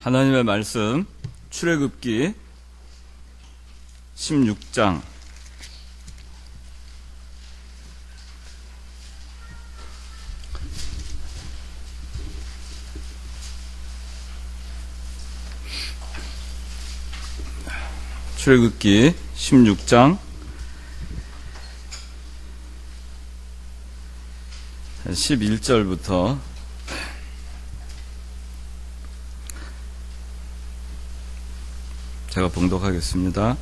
하나님의 말씀 출애굽기 16장 출애굽기 16장 11절부터 제가 봉독하겠습니다.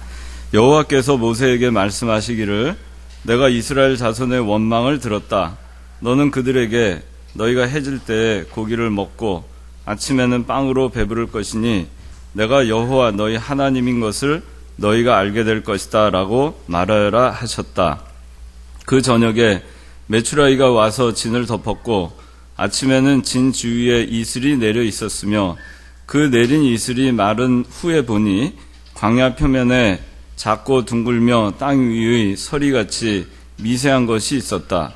여호와께서 모세에게 말씀하시기를 내가 이스라엘 자손의 원망을 들었다. 너는 그들에게 너희가 해질 때에 고기를 먹고 아침에는 빵으로 배부를 것이니 내가 여호와 너희 하나님인 것을 너희가 알게 될 것이다 라고 말하여라 하셨다. 그 저녁에 메추라기가 와서 진을 덮었고 아침에는 진 주위에 이슬이 내려 있었으며 그 내린 이슬이 마른 후에 보니 광야 표면에 작고 둥글며 땅 위의 서리같이 미세한 것이 있었다.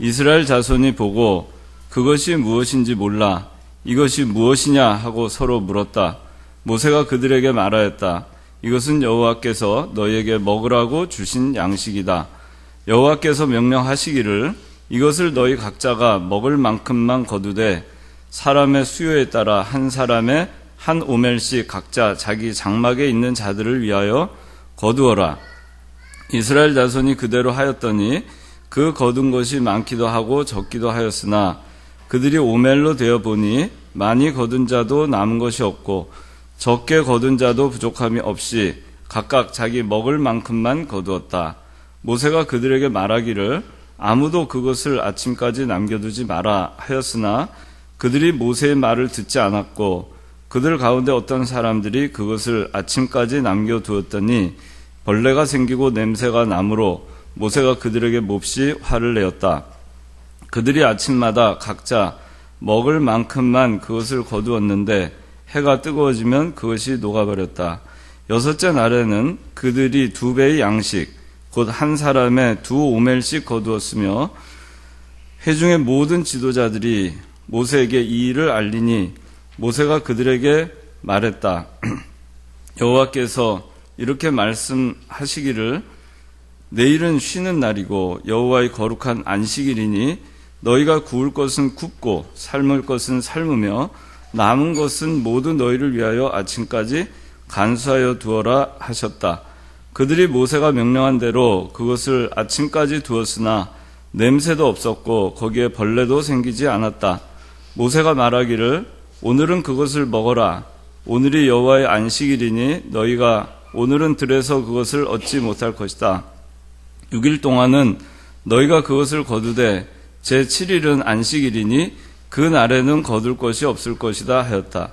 이스라엘 자손이 보고 그것이 무엇인지 몰라 이것이 무엇이냐 하고 서로 물었다. 모세가 그들에게 말하였다. 이것은 여호와께서 너희에게 먹으라고 주신 양식이다. 여호와께서 명령하시기를 이것을 너희 각자가 먹을 만큼만 거두되 사람의 수요에 따라 한 사람의 한 오멜씩 각자 자기 장막에 있는 자들을 위하여 거두어라. 이스라엘 자손이 그대로 하였더니 그 거둔 것이 많기도 하고 적기도 하였으나 그들이 오멜로 되어 보니 많이 거둔 자도 남은 것이 없고 적게 거둔 자도 부족함이 없이 각각 자기 먹을 만큼만 거두었다. 모세가 그들에게 말하기를 아무도 그것을 아침까지 남겨두지 마라 하였으나 그들이 모세의 말을 듣지 않았고 그들 가운데 어떤 사람들이 그것을 아침까지 남겨두었더니 벌레가 생기고 냄새가 나므로 모세가 그들에게 몹시 화를 내었다. 그들이 아침마다 각자 먹을 만큼만 그것을 거두었는데 해가 뜨거워지면 그것이 녹아버렸다. 여섯째 날에는 그들이 2배의 양식 곧 한 사람의 2오멜씩 거두었으며 회중의 모든 지도자들이 모세에게 이 일을 알리니 모세가 그들에게 말했다. 여호와께서 이렇게 말씀하시기를 내일은 쉬는 날이고 여호와의 거룩한 안식일이니 너희가 구울 것은 굽고 삶을 것은 삶으며 남은 것은 모두 너희를 위하여 아침까지 간수하여 두어라 하셨다. 그들이 모세가 명령한 대로 그것을 아침까지 두었으나 냄새도 없었고 거기에 벌레도 생기지 않았다. 모세가 말하기를 오늘은 그것을 먹어라. 오늘이 여호와의 안식일이니 너희가 오늘은 들에서 그것을 얻지 못할 것이다. 6일 동안은 너희가 그것을 거두되 제7일은 안식일이니 그 날에는 거둘 것이 없을 것이다 하였다.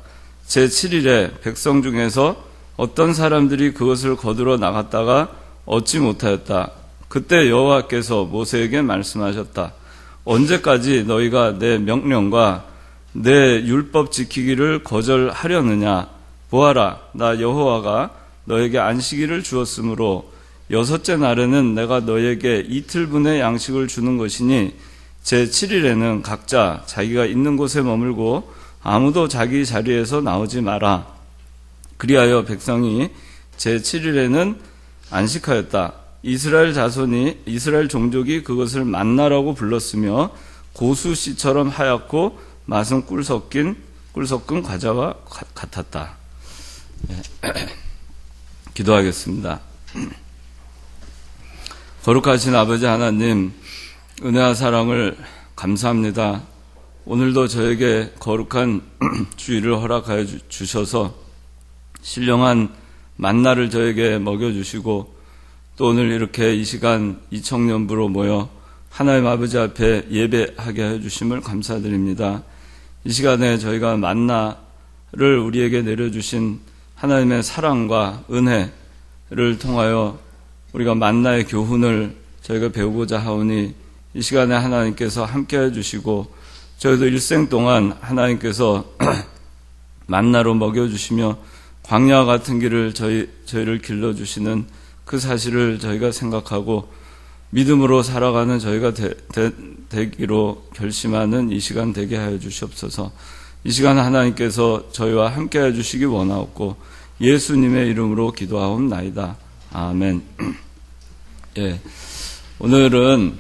제7일에 백성 중에서 어떤 사람들이 그것을 거두러 나갔다가 얻지 못하였다. 그때 여호와께서 모세에게 말씀하셨다. 언제까지 너희가 내 명령과 내 율법 지키기를 거절하려느냐? 보아라, 나 여호와가 너에게 안식일을 주었으므로 여섯째 날에는 내가 너에게 이틀분의 양식을 주는 것이니 제7일에는 각자 자기가 있는 곳에 머물고 아무도 자기 자리에서 나오지 마라. 그리하여 백성이 제7일에는 안식하였다. 이스라엘 종족이 그것을 만나라고 불렀으며 고수씨처럼 하얗고 맛은 꿀 섞은 과자와 같았다. 기도하겠습니다. 거룩하신 아버지 하나님, 은혜와 사랑을 감사합니다. 오늘도 저에게 거룩한 주일을 허락하여 주셔서 신령한 만나를 저에게 먹여주시고 또 오늘 이렇게 이 시간 이청년부로 모여 하나님 아버지 앞에 예배하게 해주심을 감사드립니다. 이 시간에 저희가 만나를 우리에게 내려주신 하나님의 사랑과 은혜를 통하여 우리가 만나의 교훈을 저희가 배우고자 하오니 이 시간에 하나님께서 함께 해주시고 저희도 일생 동안 하나님께서 만나로 먹여주시며 광야와 같은 길을 저희를 길러주시는 그 사실을 저희가 생각하고 믿음으로 살아가는 저희가 되기로 결심하는 이 시간 되게 하여 주시옵소서. 이 시간 하나님께서 저희와 함께 해주시기 원하옵고 예수님의 이름으로 기도하옵나이다. 아멘. 예, 오늘은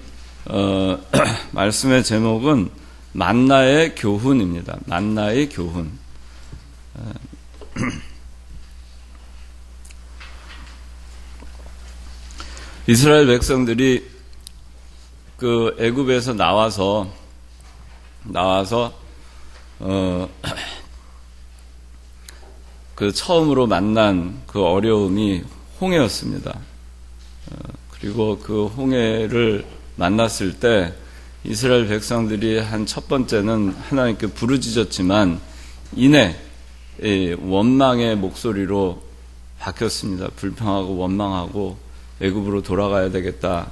말씀의 제목은 만나의 교훈입니다. 만나의 교훈. 이스라엘 백성들이 그 애굽에서 나와서 그 처음으로 만난 그 어려움이 홍해였습니다. 그리고 그 홍해를 만났을 때 이스라엘 백성들이 한 첫 번째는 하나님께 부르짖었지만 이내 원망의 목소리로 바뀌었습니다. 불평하고 원망하고 애굽으로 돌아가야 되겠다.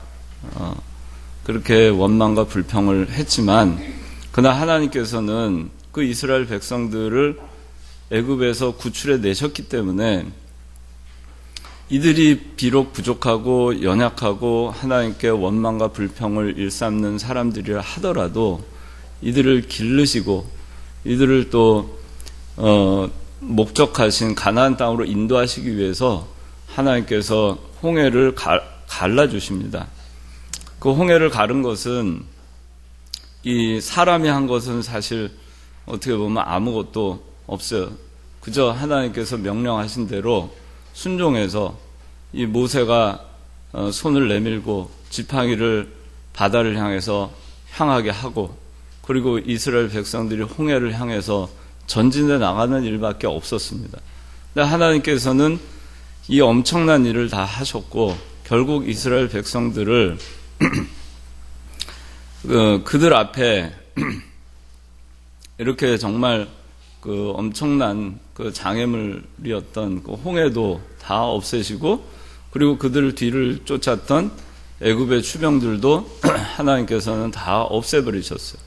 그렇게 원망과 불평을 했지만 그러나 하나님께서는 그 이스라엘 백성들을 애굽에서 구출해 내셨기 때문에 이들이 비록 부족하고 연약하고 하나님께 원망과 불평을 일삼는 사람들이라 하더라도 이들을 기르시고 이들을 또 목적하신 가나안 땅으로 인도하시기 위해서 하나님께서 홍해를 갈라주십니다. 그 홍해를 가른 것은 이 사람이 한 것은 사실 어떻게 보면 아무것도 없어요. 그저 하나님께서 명령하신 대로 순종해서 이 모세가 손을 내밀고 지팡이를 바다를 향해서 향하게 하고 그리고 이스라엘 백성들이 홍해를 향해서 전진해 나가는 일밖에 없었습니다. 근데 하나님께서는 이 엄청난 일을 다 하셨고 결국 이스라엘 백성들을 그들 앞에 이렇게 정말 그 엄청난 그 장애물이었던 그 홍해도 다 없애시고 그리고 그들 뒤를 쫓았던 애굽의 추병들도 하나님께서는 다 없애버리셨어요.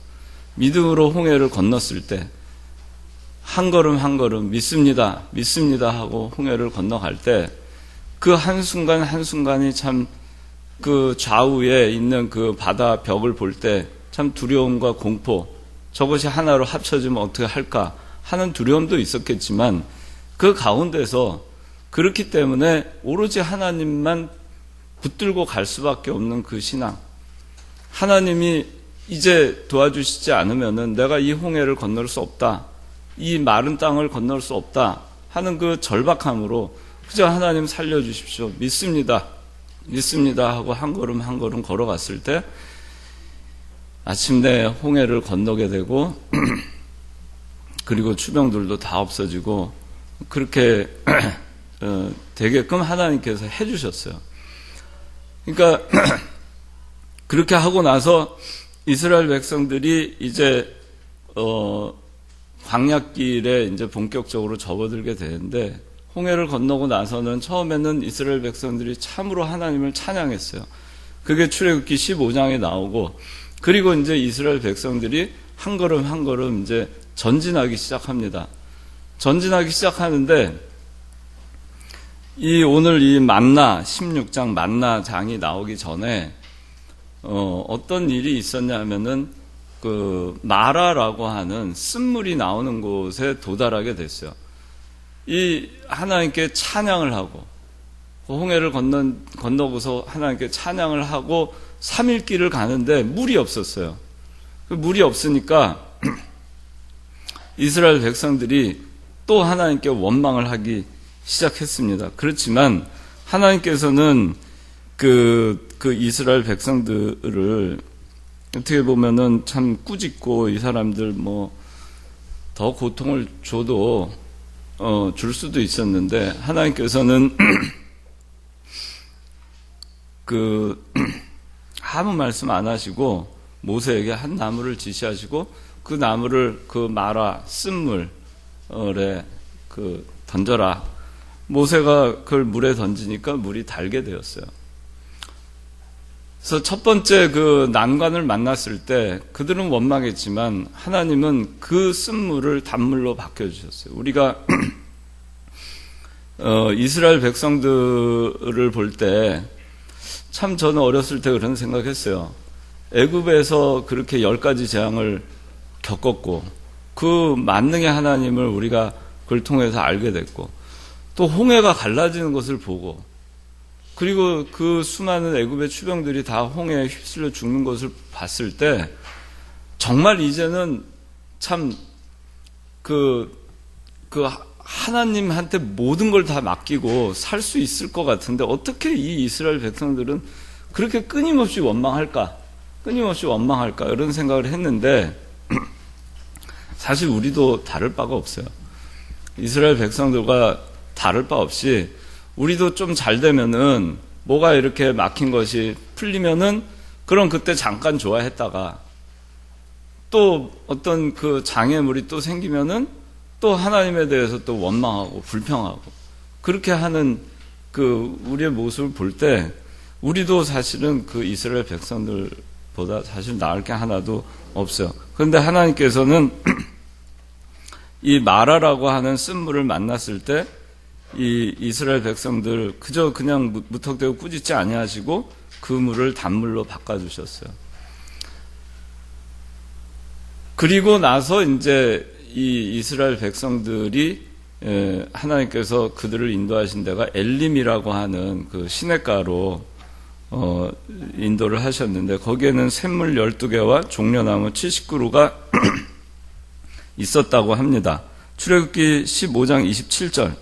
믿음으로 홍해를 건넜을 때 한 걸음 한 걸음 믿습니다 하고 홍해를 건너갈 때 그 한순간 한순간이 참 그 좌우에 있는 그 바다 벽을 볼 때 참 두려움과 공포, 저것이 하나로 합쳐지면 어떻게 할까 하는 두려움도 있었겠지만 그 가운데서 그렇기 때문에 오로지 하나님만 붙들고 갈 수밖에 없는 그 신앙, 하나님이 이제 도와주시지 않으면은 내가 이 홍해를 건널 수 없다, 이 마른 땅을 건널 수 없다 하는 그 절박함으로 그저 하나님 살려주십시오, 믿습니다 하고 한 걸음 한 걸음 걸어갔을 때 아침내 홍해를 건너게 되고 그리고 추병들도 다 없어지고 그렇게 되게끔 하나님께서 해주셨어요. 그러니까 그렇게 하고 나서 이스라엘 백성들이 이제 광야길에 이제 본격적으로 접어들게 되는데 홍해를 건너고 나서는 처음에는 이스라엘 백성들이 참으로 하나님을 찬양했어요. 그게 출애굽기 15장에 나오고 그리고 이제 이스라엘 백성들이 한 걸음 한 걸음 이제 전진하기 시작합니다. 전진하기 시작하는데 오늘 이 만나 16장 만나장이 나오기 전에 어떤 일이 있었냐면은 그 마라라고 하는 쓴물이 나오는 곳에 도달하게 됐어요. 이 하나님께 찬양을 하고 홍해를 건너고서 하나님께 찬양을 하고 3일 길을 가는데 물이 없었어요. 그 물이 없으니까 이스라엘 백성들이 또 하나님께 원망을 하기 시작했습니다. 그렇지만 하나님께서는 그 이스라엘 백성들을 어떻게 보면은 참 꾸짖고 이 사람들 더 고통을 줘도 줄 수도 있었는데 하나님께서는 아무 말씀 안 하시고 모세에게 한 나무를 지시하시고 그 나무를 그 마라 쓴물에 던져라. 모세가 그걸 물에 던지니까 물이 달게 되었어요. 그래서 첫 번째 그 난관을 만났을 때 그들은 원망했지만 하나님은 그 쓴물을 단물로 바뀌어주셨어요. 우리가 이스라엘 백성들을 볼 때 참 저는 어렸을 때 그런 생각했어요. 애굽에서 그렇게 10가지 재앙을 겪었고 그 만능의 하나님을 우리가 그걸 통해서 알게 됐고, 또 홍해가 갈라지는 것을 보고, 그리고 그 수많은 애굽의 추병들이 다 홍해에 휩쓸려 죽는 것을 봤을 때 정말 이제는 참 하나님한테 모든 걸 다 맡기고 살 수 있을 것 같은데 어떻게 이 이스라엘 백성들은 그렇게 끊임없이 원망할까? 이런 생각을 했는데 사실 우리도 다를 바가 없어요. 이스라엘 백성들과 다를 바 없이 우리도 좀 잘 되면은 뭐가 이렇게 막힌 것이 풀리면은 그럼 그때 잠깐 좋아했다가 또 어떤 그 장애물이 또 생기면은 또 하나님에 대해서 또 원망하고 불평하고 그렇게 하는 그 우리의 모습을 볼 때 우리도 사실은 그 이스라엘 백성들보다 사실 나을 게 하나도 없어요. 그런데 하나님께서는 이 마라라고 하는 쓴물을 만났을 때 이 이스라엘 백성들 그저 그냥 무턱대고 꾸짖지 아니하시고 그 물을 단물로 바꿔주셨어요. 그리고 나서 이제 이 이스라엘 백성들이 하나님께서 그들을 인도하신 데가 엘림이라고 하는 그 시냇가로 인도를 하셨는데 거기에는 샘물 12개와 종려나무 70그루가 있었다고 합니다. 출애굽기 15장 27절.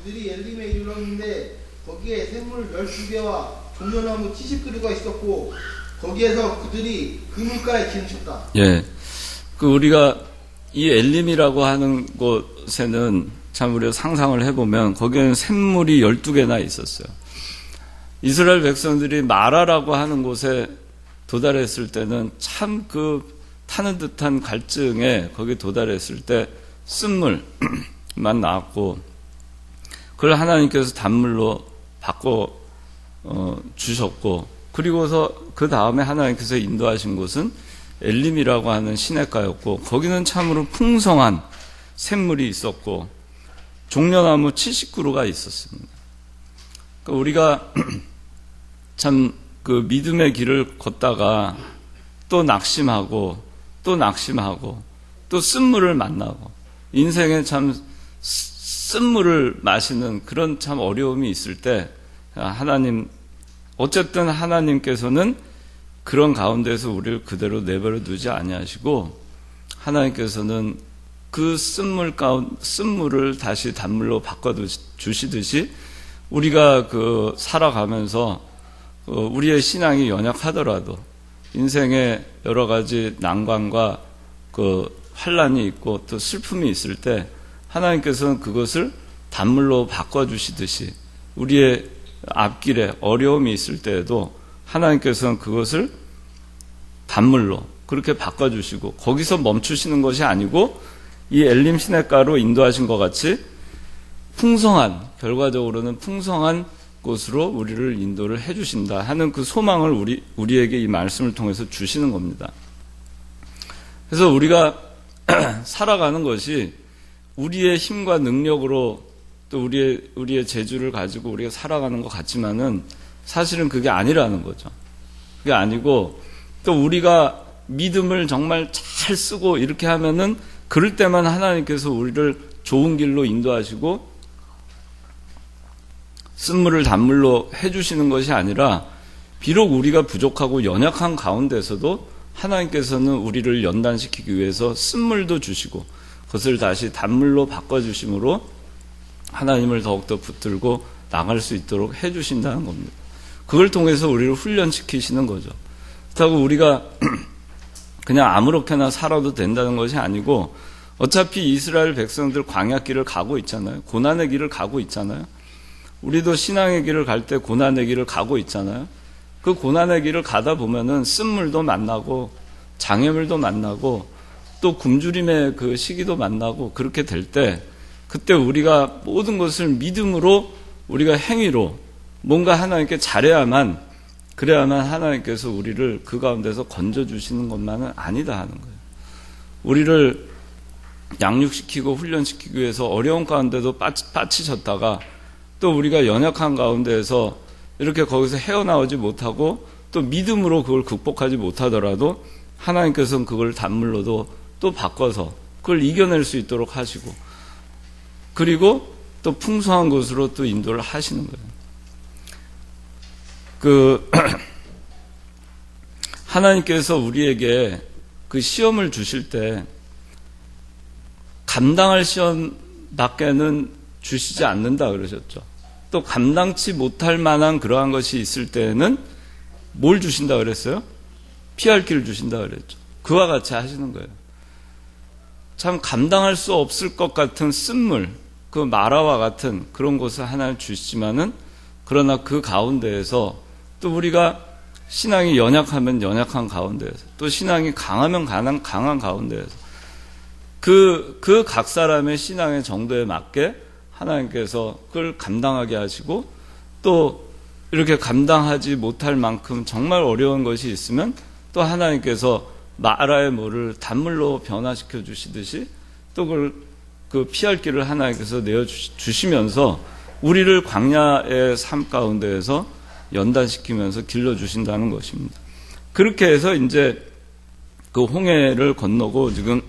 그들이 엘림에 이르렀는데 거기에 샘물 12개와 종려나무 70그루가 있었고 거기에서 그들이 그 물가에 기름쳤다. 예. 그 우리가 이 엘림이라고 하는 곳에는 참 우리가 상상을 해보면 거기에는 샘물이 12개나 있었어요. 이스라엘 백성들이 마라라고 하는 곳에 도달했을 때는 참 그 타는 듯한 갈증에 거기 도달했을 때 쓴물만 나왔고 그걸 하나님께서 단물로 바꿔 주셨고 그리고서 그 다음에 하나님께서 인도하신 곳은 엘림이라고 하는 시냇가였고 거기는 참으로 풍성한 샘물이 있었고 종려나무 70그루가 있었습니다. 그러니까 우리가 참 그 믿음의 길을 걷다가 또 낙심하고 또 쓴물을 만나고 인생에 참 쓴물을 마시는 그런 참 어려움이 있을 때 어쨌든 하나님께서는 그런 가운데서 우리를 그대로 내버려 두지 아니하시고 하나님께서는 그 쓴물을 다시 단물로 바꿔 주시듯이 우리가 그 살아가면서 우리의 신앙이 연약하더라도 인생에 여러 가지 난관과 그 환란이 있고 또 슬픔이 있을 때 하나님께서는 그것을 단물로 바꿔주시듯이 우리의 앞길에 어려움이 있을 때에도 하나님께서는 그것을 단물로 그렇게 바꿔주시고 거기서 멈추시는 것이 아니고 이 엘림 시냇가로 인도하신 것 같이 결과적으로는 풍성한 곳으로 우리를 인도를 해주신다 하는 그 소망을 우리에게 이 말씀을 통해서 주시는 겁니다. 그래서 우리가 살아가는 것이 우리의 힘과 능력으로 또 우리의 재주를 가지고 우리가 살아가는 것 같지만은 사실은 그게 아니라는 거죠. 그게 아니고 또 우리가 믿음을 정말 잘 쓰고 이렇게 하면은 그럴 때만 하나님께서 우리를 좋은 길로 인도하시고 쓴물을 단물로 해주시는 것이 아니라 비록 우리가 부족하고 연약한 가운데서도 하나님께서는 우리를 연단시키기 위해서 쓴물도 주시고 그것을 다시 단물로 바꿔주심으로 하나님을 더욱더 붙들고 나갈 수 있도록 해주신다는 겁니다. 그걸 통해서 우리를 훈련시키시는 거죠. 그렇다고 우리가 그냥 아무렇게나 살아도 된다는 것이 아니고 어차피 이스라엘 백성들 광야길을 가고 있잖아요. 고난의 길을 가고 있잖아요. 우리도 신앙의 길을 갈 때 고난의 길을 가고 있잖아요. 그 고난의 길을 가다 보면은 쓴물도 만나고 장애물도 만나고 또 굶주림의 그 시기도 만나고 그렇게 될 때 그때 우리가 모든 것을 믿음으로 우리가 행위로 뭔가 하나님께 잘해야만 그래야만 하나님께서 우리를 그 가운데서 건져주시는 것만은 아니다 하는 거예요. 우리를 양육시키고 훈련시키기 위해서 어려운 가운데도 빠치셨다가 또 우리가 연약한 가운데에서 이렇게 거기서 헤어나오지 못하고 또 믿음으로 그걸 극복하지 못하더라도 하나님께서는 그걸 단물로도 또 바꿔서 그걸 이겨낼 수 있도록 하시고, 그리고 또 풍성한 곳으로 또 인도를 하시는 거예요. 하나님께서 우리에게 그 시험을 주실 때 감당할 시험밖에는 주시지 않는다 그러셨죠. 또 감당치 못할 만한 그러한 것이 있을 때는 뭘 주신다 그랬어요? 피할 길을 주신다 그랬죠. 그와 같이 하시는 거예요. 참 감당할 수 없을 것 같은 쓴물, 그 마라와 같은 그런 것을 하나님 주시지만은, 그러나 그 가운데에서 또 우리가 신앙이 연약하면 연약한 가운데에서, 또 신앙이 강하면 강한 가운데에서 그 각 사람의 신앙의 정도에 맞게 하나님께서 그걸 감당하게 하시고, 또 이렇게 감당하지 못할 만큼 정말 어려운 것이 있으면 또 하나님께서 마라의 물을 단물로 변화시켜 주시듯이 또 그걸 그 피할 길을 하나님께서 내어 주시면서 우리를 광야의 삶 가운데에서 연단시키면서 길러 주신다는 것입니다. 그렇게 해서 이제 그 홍해를 건너고 지금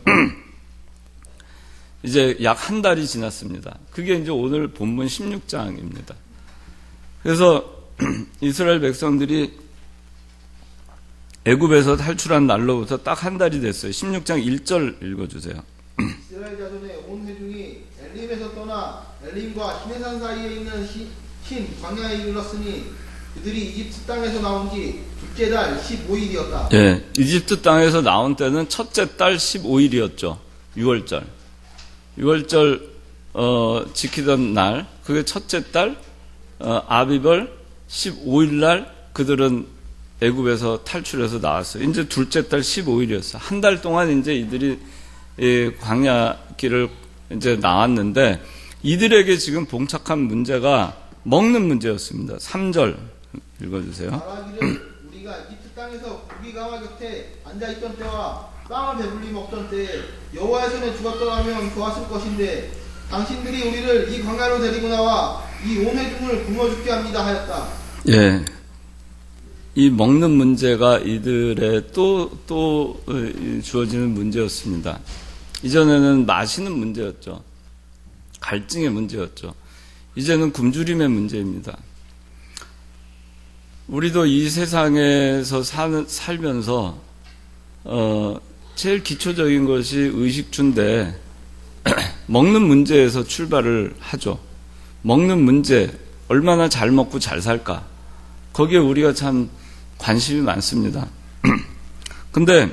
이제 약 한 달이 지났습니다. 그게 이제 오늘 본문 16장입니다. 그래서 이스라엘 백성들이 애굽에서 탈출한 날로부터 딱 한 달이 됐어요. 16장 1절 읽어주세요. 이스라엘 자손의 온 회중이 엘림에서 떠나 엘림과 시내산 사이에 있는 신 광야에 이르렀으니 그들이 이집트 땅에서 나온 지 둘째 달 15일이었다. 예, 이집트 땅에서 나온 때는 첫째 달 15일이었죠. 6월절. 6월절 지키던 날, 그게 첫째 달 아비벌 15일 날 그들은 애굽에서 탈출해서 나왔어요. 이제 둘째 달 15일이었어요. 한 달 동안 이제 이들이 광야 길을 이제 나왔는데, 이들에게 지금 봉착한 문제가 먹는 문제였습니다. 3절 읽어주세요. 말하기를 우리가 이집트 땅에서 고기 강화 곁에 앉아있던 때와 빵을 배불리 먹던 때에 여호와의 손에 죽었더라면 좋았을 것인데 당신들이 우리를 이 광야로 데리고 나와 이 온 회중을 굶어 죽게 합니다 하였다. 예. 이 먹는 문제가 이들의 또 주어지는 문제였습니다. 이전에는 마시는 문제였죠. 갈증의 문제였죠. 이제는 굶주림의 문제입니다. 우리도 이 세상에서 살면서 제일 기초적인 것이 의식주인데 먹는 문제에서 출발을 하죠. 먹는 문제, 얼마나 잘 먹고 잘 살까? 거기에 우리가 참 관심이 많습니다. 근데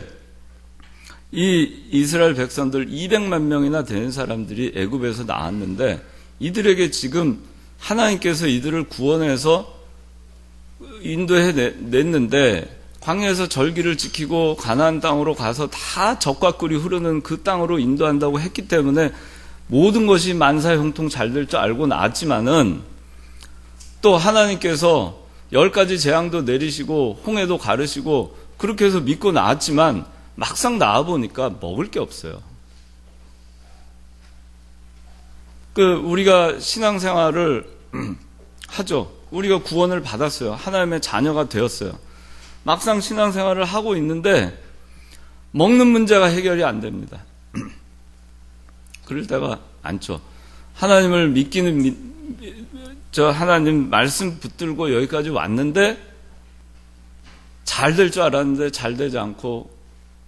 이 이스라엘 백성들 200만 명이나 되는 사람들이 애굽에서 나왔는데, 이들에게 지금 하나님께서 이들을 구원해서 인도해 냈는데, 광야에서 절기를 지키고 가나안 땅으로 가서 다 적과 꿀이 흐르는 그 땅으로 인도한다고 했기 때문에 모든 것이 만사형통 잘 될 줄 알고 나왔지만은, 또 하나님께서 10가지 재앙도 내리시고 홍해도 가르시고 그렇게 해서 믿고 나왔지만 막상 나와보니까 먹을 게 없어요. 우리가 신앙생활을 하죠. 우리가 구원을 받았어요. 하나님의 자녀가 되었어요. 막상 신앙생활을 하고 있는데 먹는 문제가 해결이 안 됩니다. 그럴 때가 많죠. 하나님을 믿기는 하나님 말씀 붙들고 여기까지 왔는데 잘 될 줄 알았는데 잘 되지 않고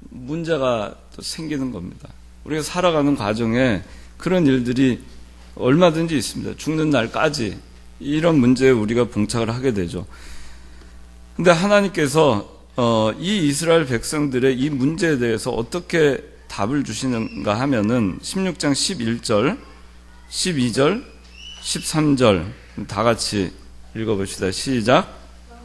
문제가 또 생기는 겁니다. 우리가 살아가는 과정에 그런 일들이 얼마든지 있습니다. 죽는 날까지 이런 문제에 우리가 봉착을 하게 되죠. 근데 하나님께서 이 이스라엘 백성들의 이 문제에 대해서 어떻게 답을 주시는가 하면은 16장 11절, 12절, 13절 다 같이 읽어봅시다. 시작.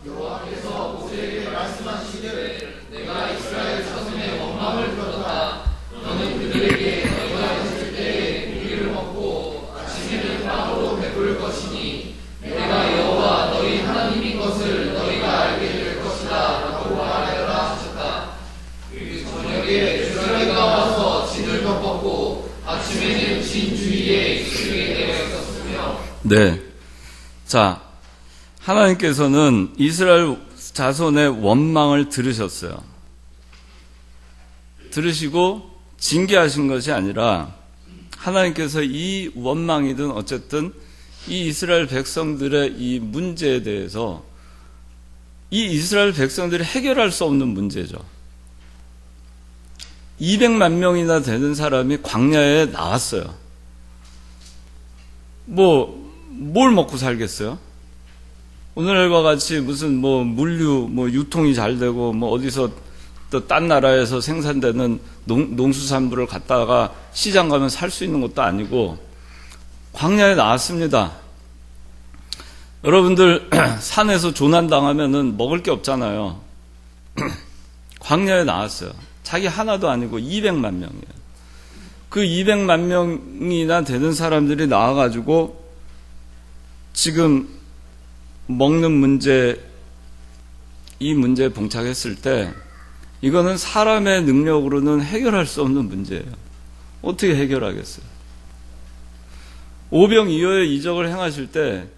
여호와께서 모세에게 말씀하시기를 내가 이스라엘 자손의 원망을 들었다. 너는 그들에게 너희가 했을 때에 고기를 먹고 아침에는 빵으로 배부를 것이니 내가 여호와 너희 하나님인 것을 너희가 알게 될 것이다 라고 말하여라 하셨다. 그 저녁에 주라기가 와서 진을 덮었고 아침에는 진 주위에 이슬이 되어 있었으며. 네. 자, 하나님께서는 이스라엘 자손의 원망을 들으셨어요. 들으시고 징계하신 것이 아니라 하나님께서 이 원망이든 어쨌든 이 이스라엘 백성들의 이 문제에 대해서 이 이스라엘 백성들이 해결할 수 없는 문제죠. 200만 명이나 되는 사람이 광야에 나왔어요. 뭘 먹고 살겠어요? 오늘과 같이 무슨 물류 유통이 잘 되고 어디서 또 딴 나라에서 생산되는 농수산물을 갖다가 시장 가면 살 수 있는 것도 아니고 광야에 나왔습니다. 여러분들 산에서 조난당하면은 먹을 게 없잖아요. 광야에 나왔어요. 자기 하나도 아니고 200만 명이에요. 그 200만 명이나 되는 사람들이 나와가지고 지금 먹는 문제, 이 문제에 봉착했을 때 이거는 사람의 능력으로는 해결할 수 없는 문제예요. 어떻게 해결하겠어요? 오병이어의 이적을 행하실 때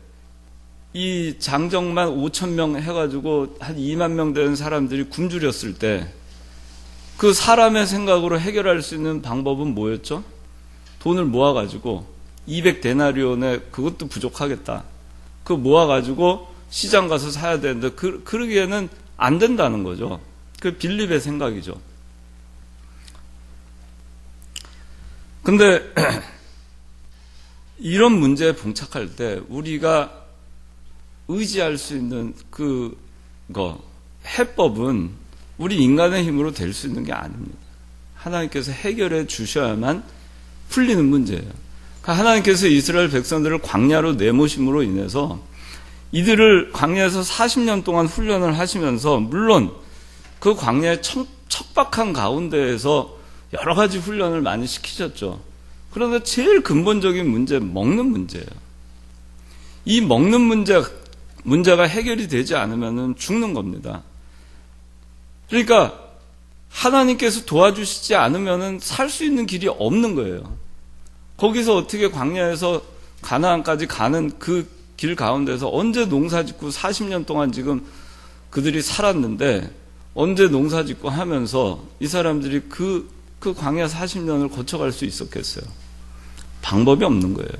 이 장정만 5,000명 해가지고 한 2만 명 되는 사람들이 굶주렸을 때 그 사람의 생각으로 해결할 수 있는 방법은 뭐였죠? 돈을 모아가지고 200데나리온에 그것도 부족하겠다. 그거 모아가지고 시장 가서 사야 되는데 그러기에는 안 된다는 거죠. 그 빌립의 생각이죠. 근데 이런 문제에 봉착할 때 우리가 의지할 수 있는 해법은 우리 인간의 힘으로 될 수 있는 게 아닙니다. 하나님께서 해결해 주셔야만 풀리는 문제예요. 그러니까 하나님께서 이스라엘 백성들을 광야로 내모심으로 인해서 이들을 광야에서 40년 동안 훈련을 하시면서 물론 그 광야의 척박한 가운데에서 여러 가지 훈련을 많이 시키셨죠. 그런데 제일 근본적인 문제, 먹는 문제예요. 이 먹는 문제가 해결이 되지 않으면 죽는 겁니다. 그러니까 하나님께서 도와주시지 않으면 살 수 있는 길이 없는 거예요. 거기서 어떻게 광야에서 가나안까지 가는 그 길 가운데서 언제 농사 짓고 40년 동안 지금 그들이 살았는데 언제 농사 짓고 하면서 이 사람들이 그 광야 40년을 거쳐갈 수 있었겠어요? 방법이 없는 거예요.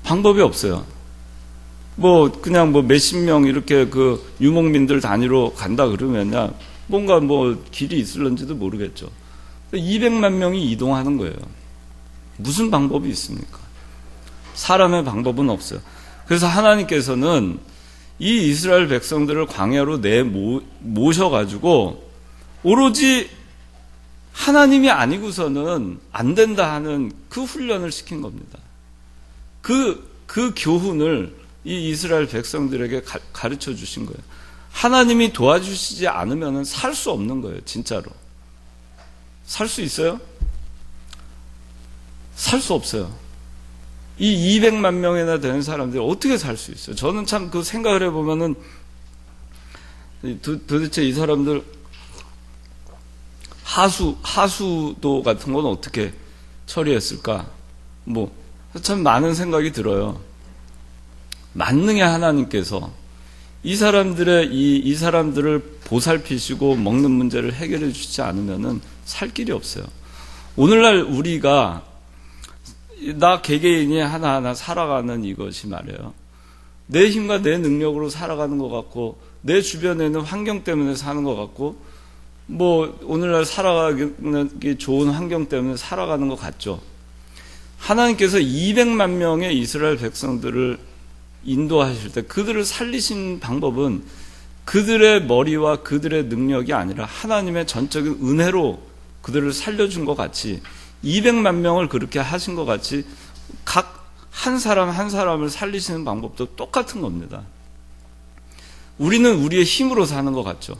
방법이 없어요. 그냥 몇십 명 이렇게 유목민들 단위로 간다 그러면야 뭔가 길이 있을런지도 모르겠죠. 200만 명이 이동하는 거예요. 무슨 방법이 있습니까? 사람의 방법은 없어요. 그래서 하나님께서는 이 이스라엘 백성들을 광야로 모셔가지고 오로지 하나님이 아니고서는 안 된다 하는 그 훈련을 시킨 겁니다. 그 교훈을 이 이스라엘 백성들에게 가르쳐 주신 거예요. 하나님이 도와주시지 않으면 살 수 없는 거예요. 진짜로. 살 수 있어요? 살 수 없어요. 이 200만 명이나 되는 사람들이 어떻게 살 수 있어요? 저는 참 그 생각을 해보면은 도대체 이 사람들 하수도 같은 건 어떻게 처리했을까? 참 많은 생각이 들어요. 만능의 하나님께서 이 사람들을 보살피시고 먹는 문제를 해결해 주지 않으면은 살 길이 없어요. 오늘날 우리가 나 개개인이 하나하나 살아가는 이것이 말이에요. 내 힘과 내 능력으로 살아가는 것 같고 내 주변에 있는 환경 때문에 사는 것 같고 오늘날 살아가기 좋은 환경 때문에 살아가는 것 같죠. 하나님께서 200만 명의 이스라엘 백성들을 인도하실 때 그들을 살리신 방법은 그들의 머리와 그들의 능력이 아니라 하나님의 전적인 은혜로 그들을 살려준 것 같이 200만 명을 그렇게 하신 것 같이 각 한 사람 한 사람을 살리시는 방법도 똑같은 겁니다. 우리는 우리의 힘으로 사는 것 같죠.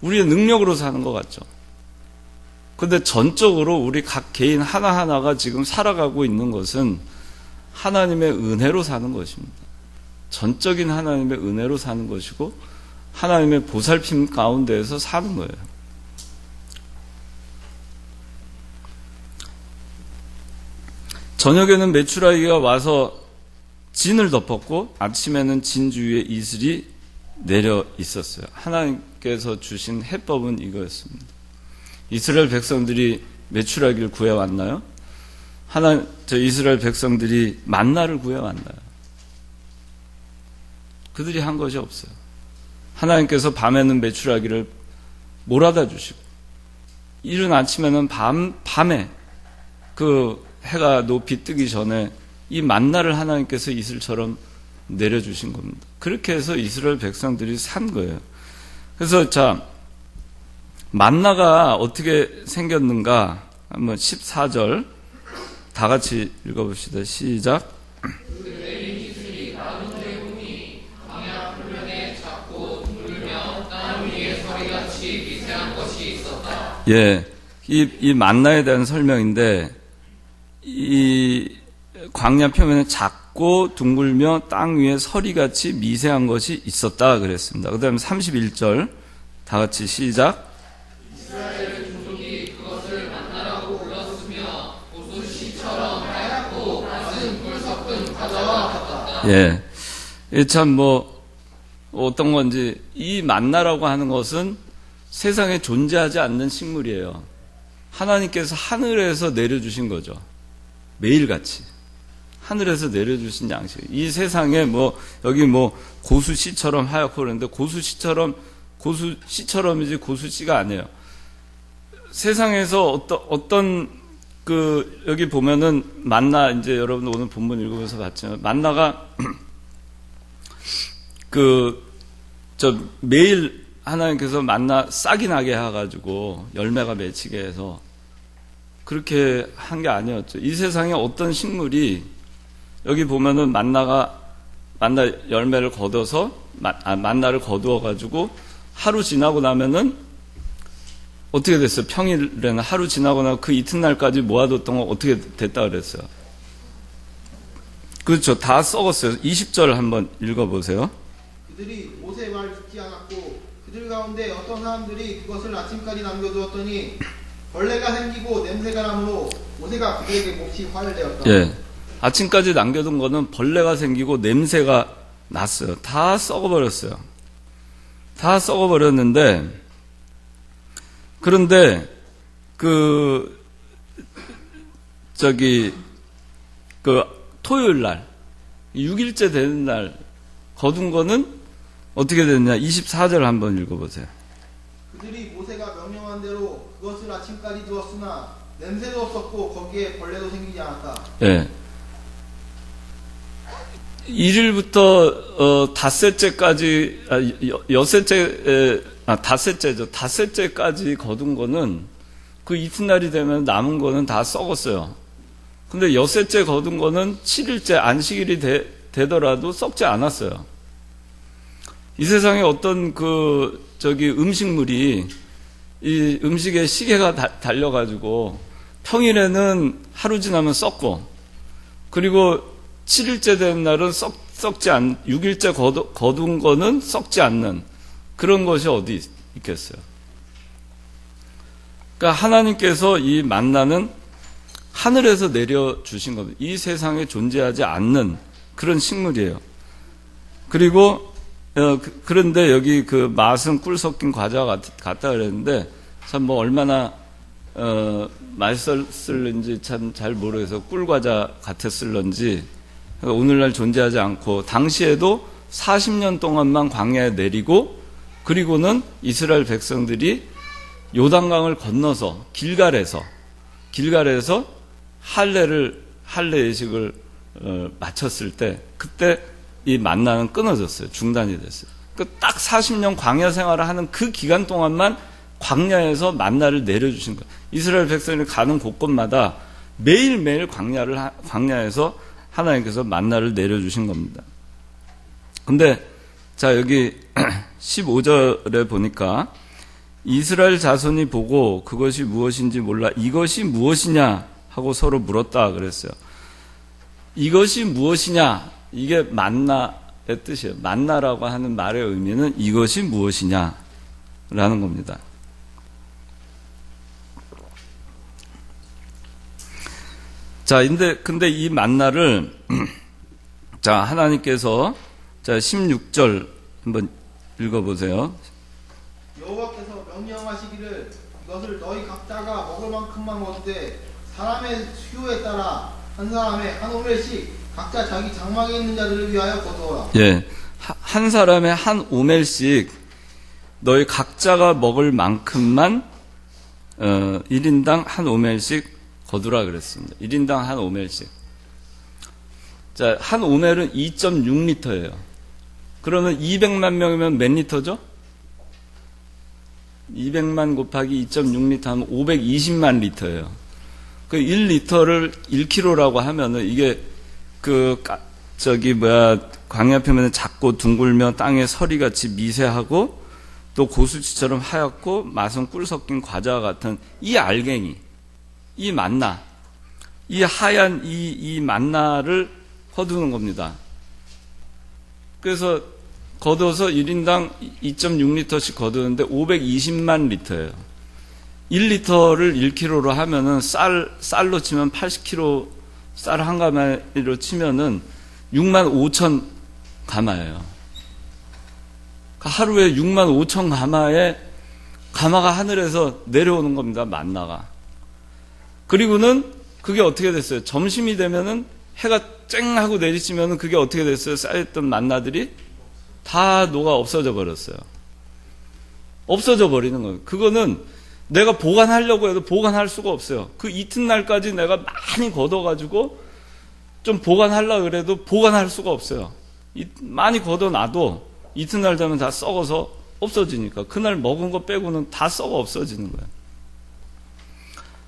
우리의 능력으로 사는 것 같죠. 그런데 전적으로 우리 각 개인 하나하나가 지금 살아가고 있는 것은 하나님의 은혜로 사는 것입니다. 전적인 하나님의 은혜로 사는 것이고 하나님의 보살핌 가운데에서 사는 거예요. 저녁에는 메추라기가 와서 진을 덮었고 아침에는 진 주위에 이슬이 내려 있었어요. 하나님께서 주신 해법은 이거였습니다. 이스라엘 백성들이 메추라기를 구해왔나요? 이스라엘 백성들이 만나를 구해왔나요? 그들이 한 것이 없어요. 하나님께서 밤에는 메추라기를 몰아다 주시고, 이른 아침에는 밤에 그 해가 높이 뜨기 전에 이 만나를 하나님께서 이슬처럼 내려주신 겁니다. 그렇게 해서 이스라엘 백성들이 산 거예요. 그래서 만나가 어떻게 생겼는가 한번 14절 다 같이 읽어봅시다. 시작. 예, 이 만나에 대한 설명인데, 이 광야 표면에 작고 둥글며 땅 위에 서리같이 미세한 것이 있었다 그랬습니다. 그 다음에 31절 다 같이 시작. 이스라엘 종족이 그것을 만나라고 불렀으며 고수씨처럼 하얗고 맛은 꿀 섞은 과자와 같았다. 예, 참 어떤 건지, 이 만나라고 하는 것은 세상에 존재하지 않는 식물이에요. 하나님께서 하늘에서 내려주신 거죠. 매일같이 하늘에서 내려주신 양식. 이 세상에 여기 고수씨처럼 하얗고 그러는데, 고수씨처럼이지 고수씨가 아니에요. 세상에서 어떤 여기 보면은 만나, 이제 여러분 오늘 본문 읽으면서 봤지만, 만나가 매일 하나님께서 만나 싹이 나게 해가지고 열매가 맺히게 해서 그렇게 한 게 아니었죠. 이 세상에 어떤 식물이, 여기 보면은 만나 열매를 거둬서 만나를 거두어가지고 하루 지나고 나면은 어떻게 됐어요? 평일에는 하루 지나고 나서 그 이튿날까지 모아뒀던 거 어떻게 됐다 그랬어요? 그렇죠. 다 썩었어요. 20절 한번 읽어보세요. 그들이 모세의 말을 듣지 않았고 그들 가운데 어떤 사람들이 그것을 아침까지 남겨두었더니 벌레가 생기고 냄새가 나므로 모세가 그들에게 몹시 화를 내었다. 예, 아침까지 남겨둔 거는 벌레가 생기고 냄새가 났어요. 다 썩어버렸어요. 다 썩어버렸는데, 그런데 토요일 날 6일째 되는 날 거둔 거는 어떻게 됐냐? 24절 한번 읽어보세요. 그들이 모세가 명령한 대로 그것을 아침까지 두었으나 냄새도 없었고 거기에 벌레도 생기지 않았다. 예. 1일부터 닷새째까지, 닷새째죠. 닷새째까지 거둔 거는 그 이튿날이 되면 남은 거는 다 썩었어요. 근데 엿새째 거둔 거는 7일째 안식일이 되더라도 썩지 않았어요. 이 세상에 어떤 음식물이, 이 음식에 시계가 달려가지고 평일에는 하루 지나면 썩고, 그리고 7일째 되는 날은 6일째 거둔 거는 썩지 않는 그런 것이 어디 있겠어요? 그러니까 하나님께서 이 만나는 하늘에서 내려주신 겁니다. 이 세상에 존재하지 않는 그런 식물이에요. 그리고 그런데 여기 맛은 꿀 섞인 과자와 같다 그랬는데, 참 얼마나 맛있었을는지 참 잘 모르겠어서 꿀과자 같았을런지, 오늘날 존재하지 않고 당시에도 40년 동안만 광야에 내리고, 그리고는 이스라엘 백성들이 요단강을 건너서 길갈에서 할례 예식을 마쳤을 때, 그때 이 만나는 끊어졌어요. 중단이 됐어요. 딱 40년 광야 생활을 하는 그 기간 동안만 광야에서 만나를 내려주신 거예요. 이스라엘 백성이 가는 곳곳마다 매일매일 광야에서 하나님께서 만나를 내려주신 겁니다. 근데 여기 15절에 보니까 이스라엘 자손이 보고 그것이 무엇인지 몰라 이것이 무엇이냐 하고 서로 물었다 그랬어요. 이것이 무엇이냐, 이게 만나의 뜻이에요. 만나라고 하는 말의 의미는 이것이 무엇이냐라는 겁니다. 근데 이 만나를 하나님께서 16절 한번 읽어보세요. 여호와께서 명령하시기를 이것을 너희 각자가 먹을 만큼만 먹되 사람의 수요에 따라 한 사람에 한 오멜씩 각자 자기 장막에 있는 자들을 위하여 거두어라. 예, 한 사람에 한 오멜씩 너희 각자가 먹을 만큼만 1인당 한 오멜씩 거두라 그랬습니다. 1인당 한 오멜씩. 자, 한 오멜은 2.6리터예요. 그러면 200만 명이면 몇 리터죠? 200만 곱하기 2.6리터 하면 520만 리터예요. 그 1리터를 1kg라고 하면은 이게 광야 표면은 작고 둥글며 땅에 서리같이 미세하고 또 고수치처럼 하얗고 맛은 꿀 섞인 과자와 같은 이 알갱이, 이 만나, 이 하얀 이 만나를 거두는 겁니다. 그래서 거둬서 1인당 2.6리터씩 거두는데 520만 리터예요. 1리터를 1kg로 하면은 쌀로 치면 80kg, 쌀 한 가마로 치면은 6만 5천 가마예요. 하루에 6만 5천 가마가 하늘에서 내려오는 겁니다. 만나가. 그리고는 그게 어떻게 됐어요? 점심이 되면은 해가 쨍 하고 내리치면은 그게 어떻게 됐어요? 쌓였던 만나들이 다 녹아 없어져 버렸어요. 없어져 버리는 거예요. 그거는 내가 보관하려고 해도 보관할 수가 없어요. 그 이튿날까지 내가 많이 걷어가지고 좀 보관하려고 그래도 보관할 수가 없어요. 많이 걷어놔도 이튿날 되면 다 썩어서 없어지니까 그날 먹은 거 빼고는 다 썩어 없어지는 거예요.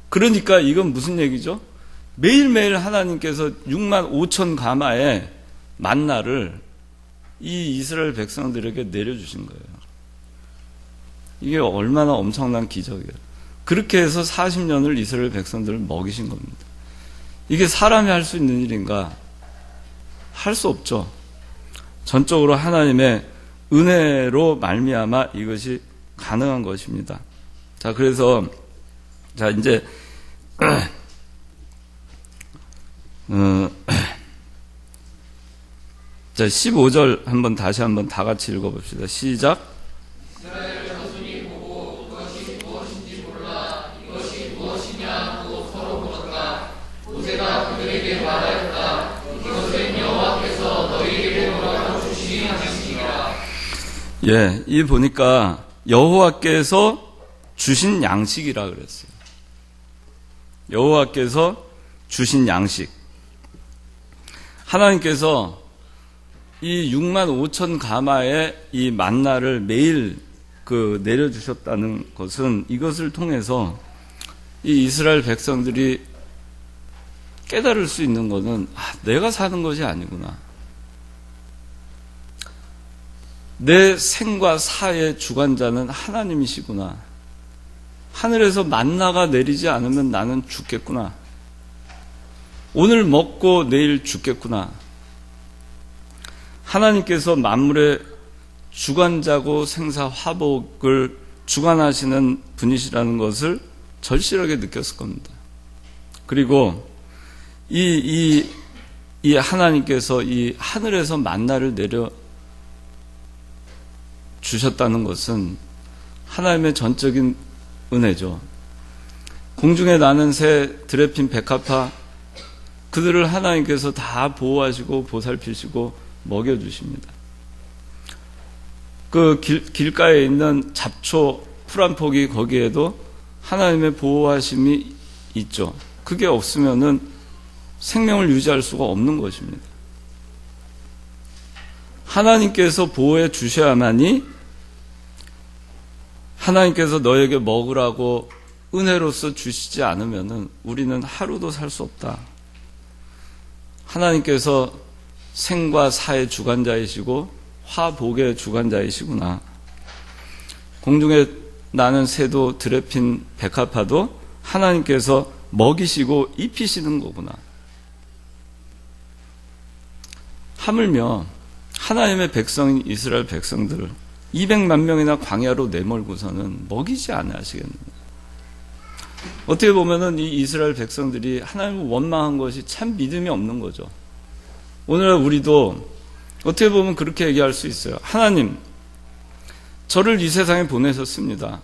그러니까 이건 무슨 얘기죠? 매일매일 하나님께서 6만 5천 가마의 만나를 이 이스라엘 백성들에게 내려주신 거예요. 이게 얼마나 엄청난 기적이에요. 그렇게 해서 40년을 이스라엘 백성들을 먹이신 겁니다. 이게 사람이 할 수 있는 일인가? 할 수 없죠. 전적으로 하나님의 은혜로 말미암아 이것이 가능한 것입니다. 자, 그래서 이제 자, 15절 다시 한번 다 같이 읽어봅시다. 시작. 이스라엘 자손이 보고 이것이 무엇인지 몰라 이것이 무엇이냐 하고 서로 물었다. 모세가 그들에게 말하였다. 이것은 여호와께서 너희에게 보라고 주신 양식이라. 예, 이 보니까 여호와께서 주신 양식이라 그랬어요. 여호와께서 주신 양식. 하나님께서 이 6만 5천 가마의 이 만나를 매일 내려주셨다는 것은 이것을 통해서 이 이스라엘 백성들이 깨달을 수 있는 것은 내가 사는 것이 아니구나. 내 생과 사의 주관자는 하나님이시구나. 하늘에서 만나가 내리지 않으면 나는 죽겠구나. 오늘 먹고 내일 죽겠구나. 하나님께서 만물의 주관자고 생사 화복을 주관하시는 분이시라는 것을 절실하게 느꼈을 겁니다. 그리고 이 하나님께서 이 하늘에서 만나를 내려 주셨다는 것은 하나님의 전적인 은혜죠. 공중에 나는 새, 드레핀, 백합화, 그들을 하나님께서 다 보호하시고 보살피시고 먹여주십니다. 그 길가에 있는 잡초 풀 한 폭이 거기에도 하나님의 보호하심이 있죠. 그게 없으면은 생명을 유지할 수가 없는 것입니다. 하나님께서 보호해 주셔야만이 하나님께서 너에게 먹으라고 은혜로서 주시지 않으면은 우리는 하루도 살 수 없다. 하나님께서 생과 사의 주관자이시고 화복의 주관자이시구나. 공중에 나는 새도 드레핀 백합화도 하나님께서 먹이시고 입히시는 거구나. 하물며 하나님의 백성인 이스라엘 백성들을 200만 명이나 광야로 내몰고서는 먹이지 아니하시겠느냐. 어떻게 보면은 이 이스라엘 백성들이 하나님을 원망한 것이 참 믿음이 없는 거죠. 오늘날 우리도 어떻게 보면 그렇게 얘기할 수 있어요. 하나님, 저를 이 세상에 보내셨습니다.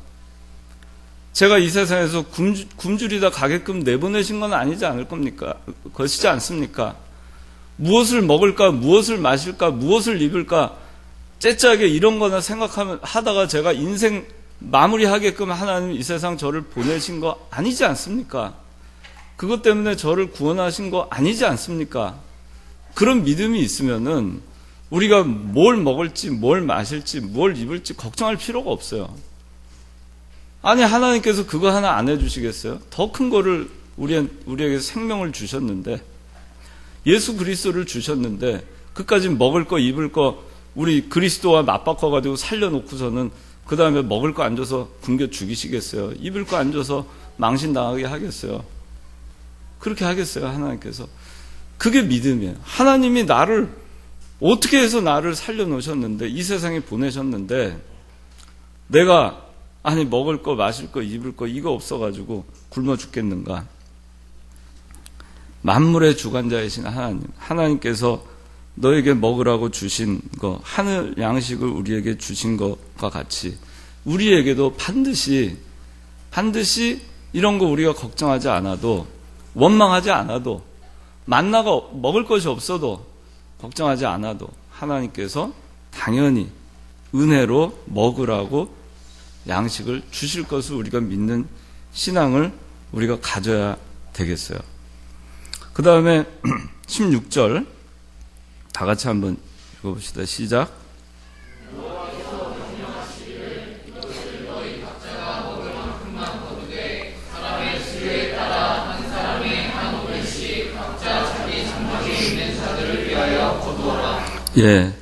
제가 이 세상에서 굶주리다 가게끔 내보내신 건 아니지 않을 겁니까? 것이지 않습니까? 무엇을 먹을까, 무엇을 마실까, 무엇을 입을까, 째짜게 이런 거나 하다가 제가 인생 마무리하게끔 하나님 이 세상 저를 보내신 거 아니지 않습니까? 그것 때문에 저를 구원하신 거 아니지 않습니까? 그런 믿음이 있으면은 우리가 뭘 먹을지, 뭘 마실지, 뭘 입을지 걱정할 필요가 없어요. 아니, 하나님께서 그거 하나 안 해주시겠어요? 더 큰 거를 우리에게 생명을 주셨는데, 예수 그리스도를 주셨는데, 그까지 먹을 거, 입을 거, 우리 그리스도와 맞바꿔가지고 살려놓고서는 그 다음에 먹을 거 안 줘서 굶겨 죽이시겠어요? 입을 거 안 줘서 망신당하게 하겠어요? 그렇게 하겠어요, 하나님께서? 그게 믿음이에요. 하나님이 어떻게 해서 나를 살려놓으셨는데, 이 세상에 보내셨는데, 내가, 먹을 거, 마실 거, 입을 거, 이거 없어가지고 굶어 죽겠는가? 만물의 주관자이신 하나님께서 너에게 먹으라고 주신 거, 하늘 양식을 우리에게 주신 것과 같이, 우리에게도 반드시 이런 거 우리가 걱정하지 않아도, 원망하지 않아도, 만나가 먹을 것이 없어도, 걱정하지 않아도, 하나님께서 당연히 은혜로 먹으라고 양식을 주실 것을 우리가 믿는 신앙을 우리가 가져야 되겠어요. 그 다음에 16절 다 같이 한번 읽어봅시다. 시작. 예.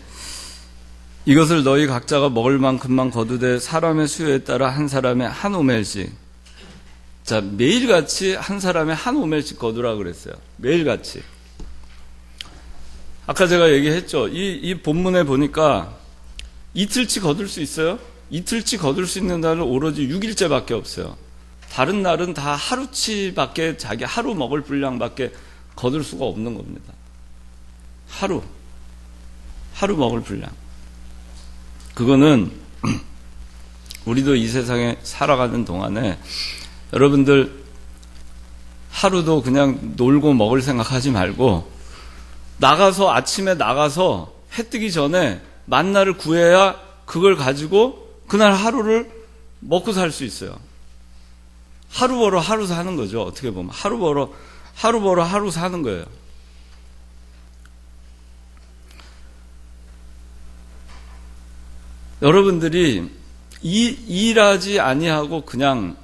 이것을 너희 각자가 먹을 만큼만 거두되 사람의 수요에 따라 한 사람의 한 오멜씩. 자, 매일같이 한 사람의 한 오멜씩 거두라 그랬어요. 매일같이. 아까 제가 얘기했죠. 이 본문에 보니까 이틀치 거둘 수 있어요? 이틀치 거둘 수 있는 날은 오로지 6일째밖에 없어요. 다른 날은 다 하루치밖에 자기 하루 먹을 분량밖에 거둘 수가 없는 겁니다. 하루 먹을 분량. 그거는 우리도 이 세상에 살아가는 동안에 여러분들 하루도 그냥 놀고 먹을 생각하지 말고 아침에 나가서 해 뜨기 전에 만나를 구해야 그걸 가지고 그날 하루를 먹고 살 수 있어요. 하루 벌어 하루 사는 거죠. 어떻게 보면 하루 벌어 하루 사는 거예요. 여러분들이 일하지 아니하고 그냥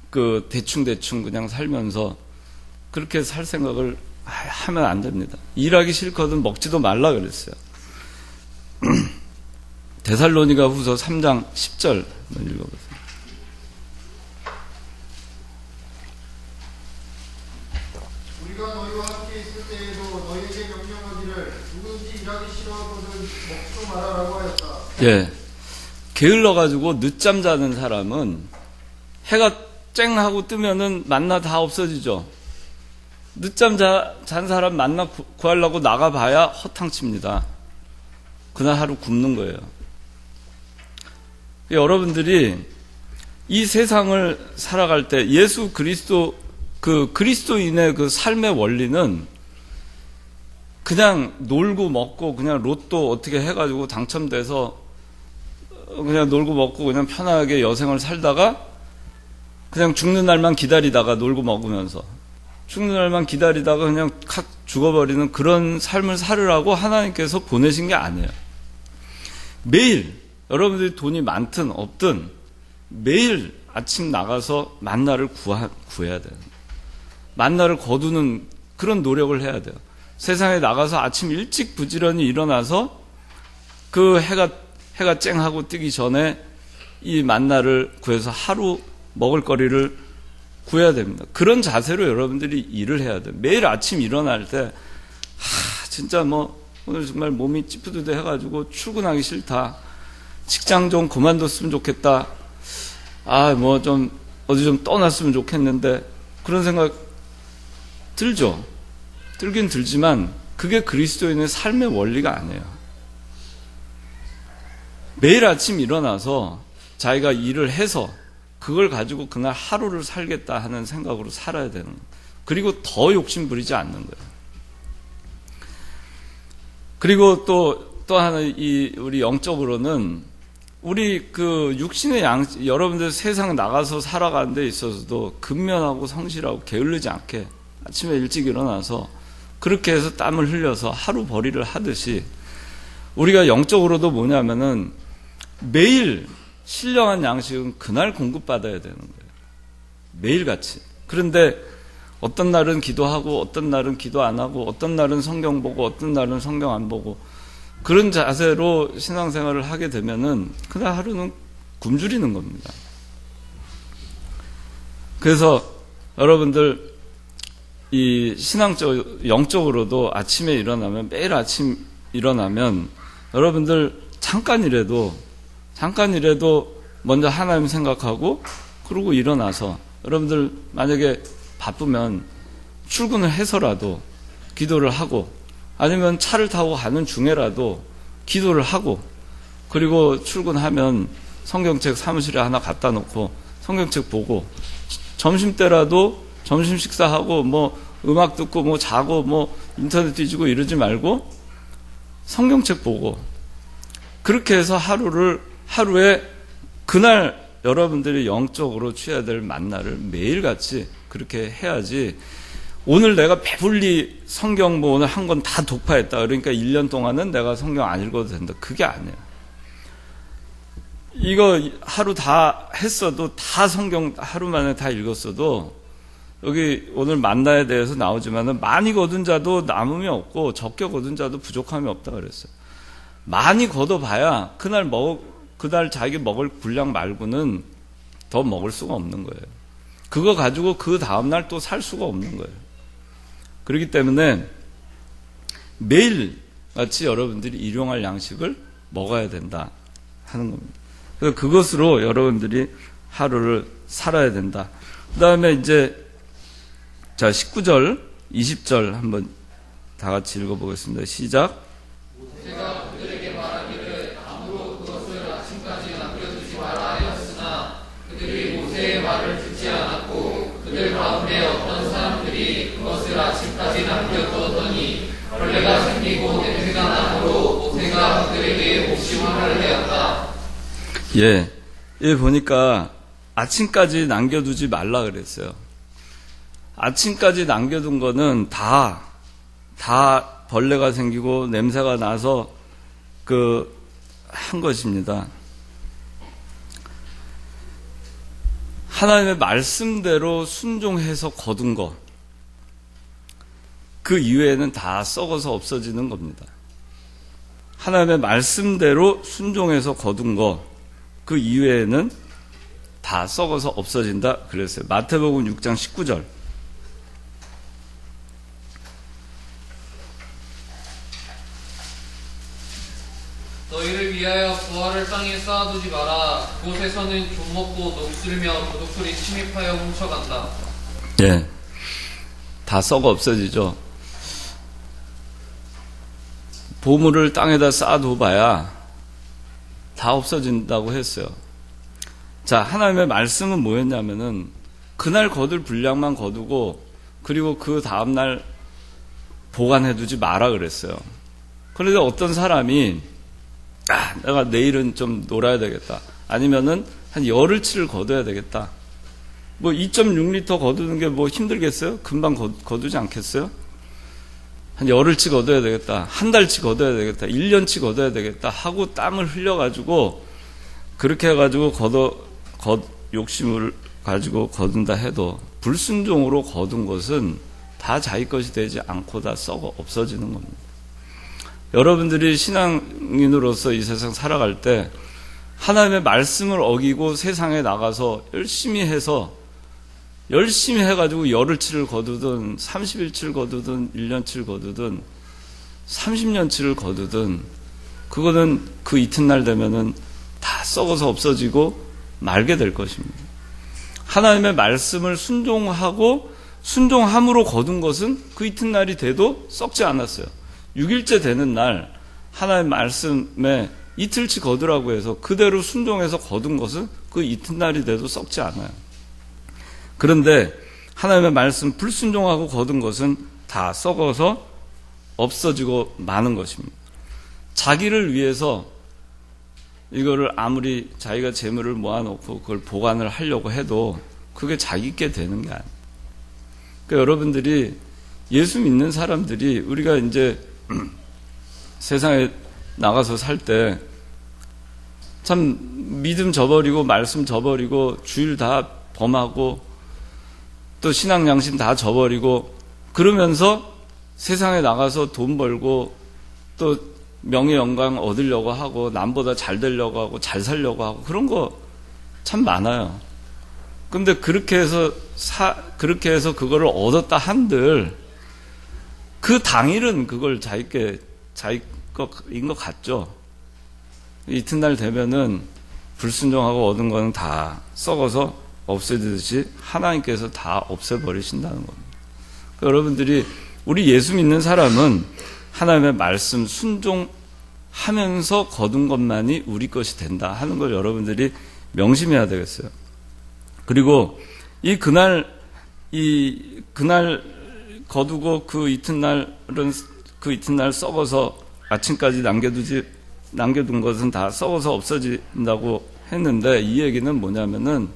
그 대충 그냥 살면서 그렇게 살 생각을 하면 안 됩니다. 일하기 싫거든 먹지도 말라 그랬어요. 데살로니가 후서 3장 10절 한번 읽어보세요. 우리가 너희와 함께 있을 때에도 너희에게 명령하기를 누구든지 일하기 싫어하거든 먹지도 말아라고 하였다. 예, 게을러가지고 늦잠 자는 사람은 해가 쨍하고 뜨면은 만나 다 없어지죠. 늦잠 잔 사람 만나 구하려고 나가봐야 허탕칩니다. 그날 하루 굶는 거예요. 여러분들이 이 세상을 살아갈 때 예수 그리스도 그리스도인의 그 삶의 원리는 그냥 놀고 먹고 그냥 로또 어떻게 해가지고 당첨돼서 그냥 놀고 먹고 그냥 편하게 여생을 살다가 그냥 죽는 날만 기다리다가 놀고 먹으면서 죽는 날만 기다리다가 그냥 칵 죽어버리는 그런 삶을 살으라고 하나님께서 보내신 게 아니에요. 매일 여러분들이 돈이 많든 없든 매일 아침 나가서 만나를 구해야 돼요. 만나를 거두는 그런 노력을 해야 돼요. 세상에 나가서 아침 일찍 부지런히 일어나서 그 해가 쨍하고 뜨기 전에 이 만나를 구해서 하루 먹을 거리를 구해야 됩니다. 그런 자세로 여러분들이 일을 해야 돼요. 매일 아침 일어날 때 진짜 오늘 정말 몸이 찌뿌드드 해가지고 출근하기 싫다. 직장 좀 그만뒀으면 좋겠다. 어디 좀 떠났으면 좋겠는데 그런 생각 들죠. 들긴 들지만 그게 그리스도인의 삶의 원리가 아니에요. 매일 아침 일어나서 자기가 일을 해서 그걸 가지고 그날 하루를 살겠다 하는 생각으로 살아야 되는 거예요. 그리고 더 욕심 부리지 않는 거예요. 그리고 또 하나, 우리 영적으로는 우리 그 육신의 여러분들 세상 나가서 살아가는 데 있어서도 근면하고 성실하고 게을르지 않게 아침에 일찍 일어나서 그렇게 해서 땀을 흘려서 하루 벌이를 하듯이 우리가 영적으로도 뭐냐면은 매일 신령한 양식은 그날 공급받아야 되는 거예요. 매일같이. 그런데 어떤 날은 기도하고 어떤 날은 기도 안 하고 어떤 날은 성경 보고 어떤 날은 성경 안 보고 그런 자세로 신앙생활을 하게 되면은 그날 하루는 굶주리는 겁니다. 그래서 여러분들 이 영적으로도 아침에 일어나면 매일 아침 일어나면 여러분들 잠깐이라도 먼저 하나님 생각하고 그러고 일어나서 여러분들 만약에 바쁘면 출근을 해서라도 기도를 하고 아니면 차를 타고 가는 중에라도 기도를 하고 그리고 출근하면 성경책 사무실에 하나 갖다 놓고 성경책 보고 점심때라도 점심 식사하고 뭐 음악 듣고 뭐 자고 뭐 인터넷 뒤지고 이러지 말고 성경책 보고 그렇게 해서 하루에 그날 여러분들이 영적으로 취해야 될 만나를 매일같이 그렇게 해야지 오늘 내가 배불리 성경 뭐 오늘 한 건 다 독파했다. 그러니까 1년 동안은 내가 성경 안 읽어도 된다. 그게 아니에요. 이거 하루 다 했어도 다 성경 하루 만에 다 읽었어도 여기 오늘 만나에 대해서 나오지만은 많이 거둔 자도 남음이 없고 적게 거둔 자도 부족함이 없다 그랬어요. 많이 걷어봐야 그날 자기 먹을 분량 말고는 더 먹을 수가 없는 거예요. 그거 가지고 그 다음날 또 살 수가 없는 거예요. 그렇기 때문에 매일 같이 여러분들이 일용할 양식을 먹어야 된다 하는 겁니다. 그래서 그것으로 여러분들이 하루를 살아야 된다. 그 다음에 이제 19절, 20절 한번 다 같이 읽어보겠습니다. 시작. 모세가 그들에게 말하기를 아무로 그것을 아침까지 남겨두지 마라 하였으나 그들이 모세의 말을 듣지 않았고 그들 가운데 어떤 사람들이 그것을 아침까지 남겨두었더니 벌레가 생기고 냄새가 나므로 모세가 그들에게 몹시 화를 내었다. 예, 보니까 아침까지 남겨두지 말라 그랬어요. 아침까지 남겨둔 거는 다 벌레가 생기고 냄새가 나서 한 것입니다. 하나님의 말씀대로 순종해서 거둔 것, 그 이외에는 다 썩어서 없어지는 겁니다. 하나님의 말씀대로 순종해서 거둔 것, 그 이외에는 다 썩어서 없어진다 그랬어요. 마태복음 6장 19절. 너희를 위하여 부활을 땅에 쌓아두지 마라. 그곳에서는 좀 먹고 녹슬며 도둑들이 침입하여 훔쳐간다. 예, 다 썩어 없어지죠. 보물을 땅에다 쌓아둬봐야 다 없어진다고 했어요. 자, 하나님의 말씀은 뭐였냐면은 그날 거둘 분량만 거두고 그리고 그 다음날 보관해두지 마라 그랬어요. 그런데 어떤 사람이 내가 내일은 좀 놀아야 되겠다. 아니면은 한 열흘치를 거둬야 되겠다. 뭐 2.6리터 거두는 게 뭐 힘들겠어요? 금방 거두지 않겠어요? 한 열흘치 거둬야 되겠다. 한 달치 거둬야 되겠다. 1년치 거둬야 되겠다. 하고 땀을 흘려가지고 그렇게 해가지고 욕심을 가지고 거둔다 해도 불순종으로 거둔 것은 다 자기 것이 되지 않고 다 썩어 없어지는 겁니다. 여러분들이 신앙인으로서 이 세상 살아갈 때 하나님의 말씀을 어기고 세상에 나가서 열심히 해가지고 열흘치를 거두든 30일치를 거두든 1년치를 거두든 30년치를 거두든 그거는 그 이튿날 되면은 다 썩어서 없어지고 말게 될 것입니다. 하나님의 말씀을 순종함으로 거둔 것은 그 이튿날이 돼도 썩지 않았어요. 6일째 되는 날 하나님의 말씀에 이틀치 거두라고 해서 그대로 순종해서 거둔 것은 그 이튿날이 돼도 썩지 않아요. 그런데 하나님의 말씀 불순종하고 거둔 것은 다 썩어서 없어지고 마는 것입니다. 자기를 위해서 이거를 아무리 자기가 재물을 모아놓고 그걸 보관을 하려고 해도 그게 자기께 되는 게 아니에요. 그러니까 여러분들이 예수 믿는 사람들이 우리가 이제 세상에 나가서 살 때 참 믿음 저버리고 말씀 저버리고 주일 다 범하고 또 신앙 양심 다 저버리고 그러면서 세상에 나가서 돈 벌고 또 명예 영광 얻으려고 하고 남보다 잘 되려고 하고 잘 살려고 하고 그런 거 참 많아요. 근데 그렇게 해서 그거를 얻었다 한들 그 당일은 그걸 자기 것인 것 같죠. 이튿날 되면은 불순종하고 얻은 거는 다 썩어서 없애듯이 하나님께서 다 없애버리신다는 겁니다. 그러니까 여러분들이 우리 예수 믿는 사람은 하나님의 말씀 순종하면서 거둔 것만이 우리 것이 된다 하는 걸 여러분들이 명심해야 되겠어요. 그리고 그날 거두고 그 이튿날 썩어서 아침까지 남겨둔 것은 다 썩어서 없어진다고 했는데 이 얘기는 뭐냐면은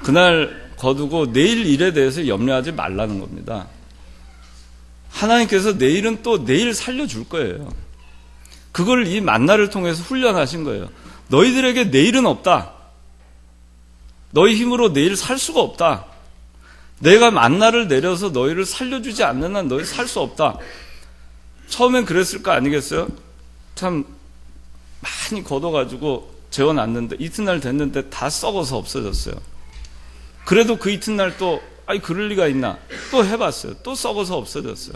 그날 거두고 내일 일에 대해서 염려하지 말라는 겁니다. 하나님께서 내일은 또 내일 살려줄 거예요. 그걸 이 만나를 통해서 훈련하신 거예요. 너희들에게 내일은 없다. 너희 힘으로 내일 살 수가 없다. 내가 만나를 내려서 너희를 살려주지 않는 한 너희 살 수 없다. 처음엔 그랬을 거 아니겠어요? 참 많이 걷어가지고 재워놨는데 이튿날 됐는데 다 썩어서 없어졌어요. 그래도 그 이튿날 또 그럴 리가 있나 또 해봤어요. 또 썩어서 없어졌어요.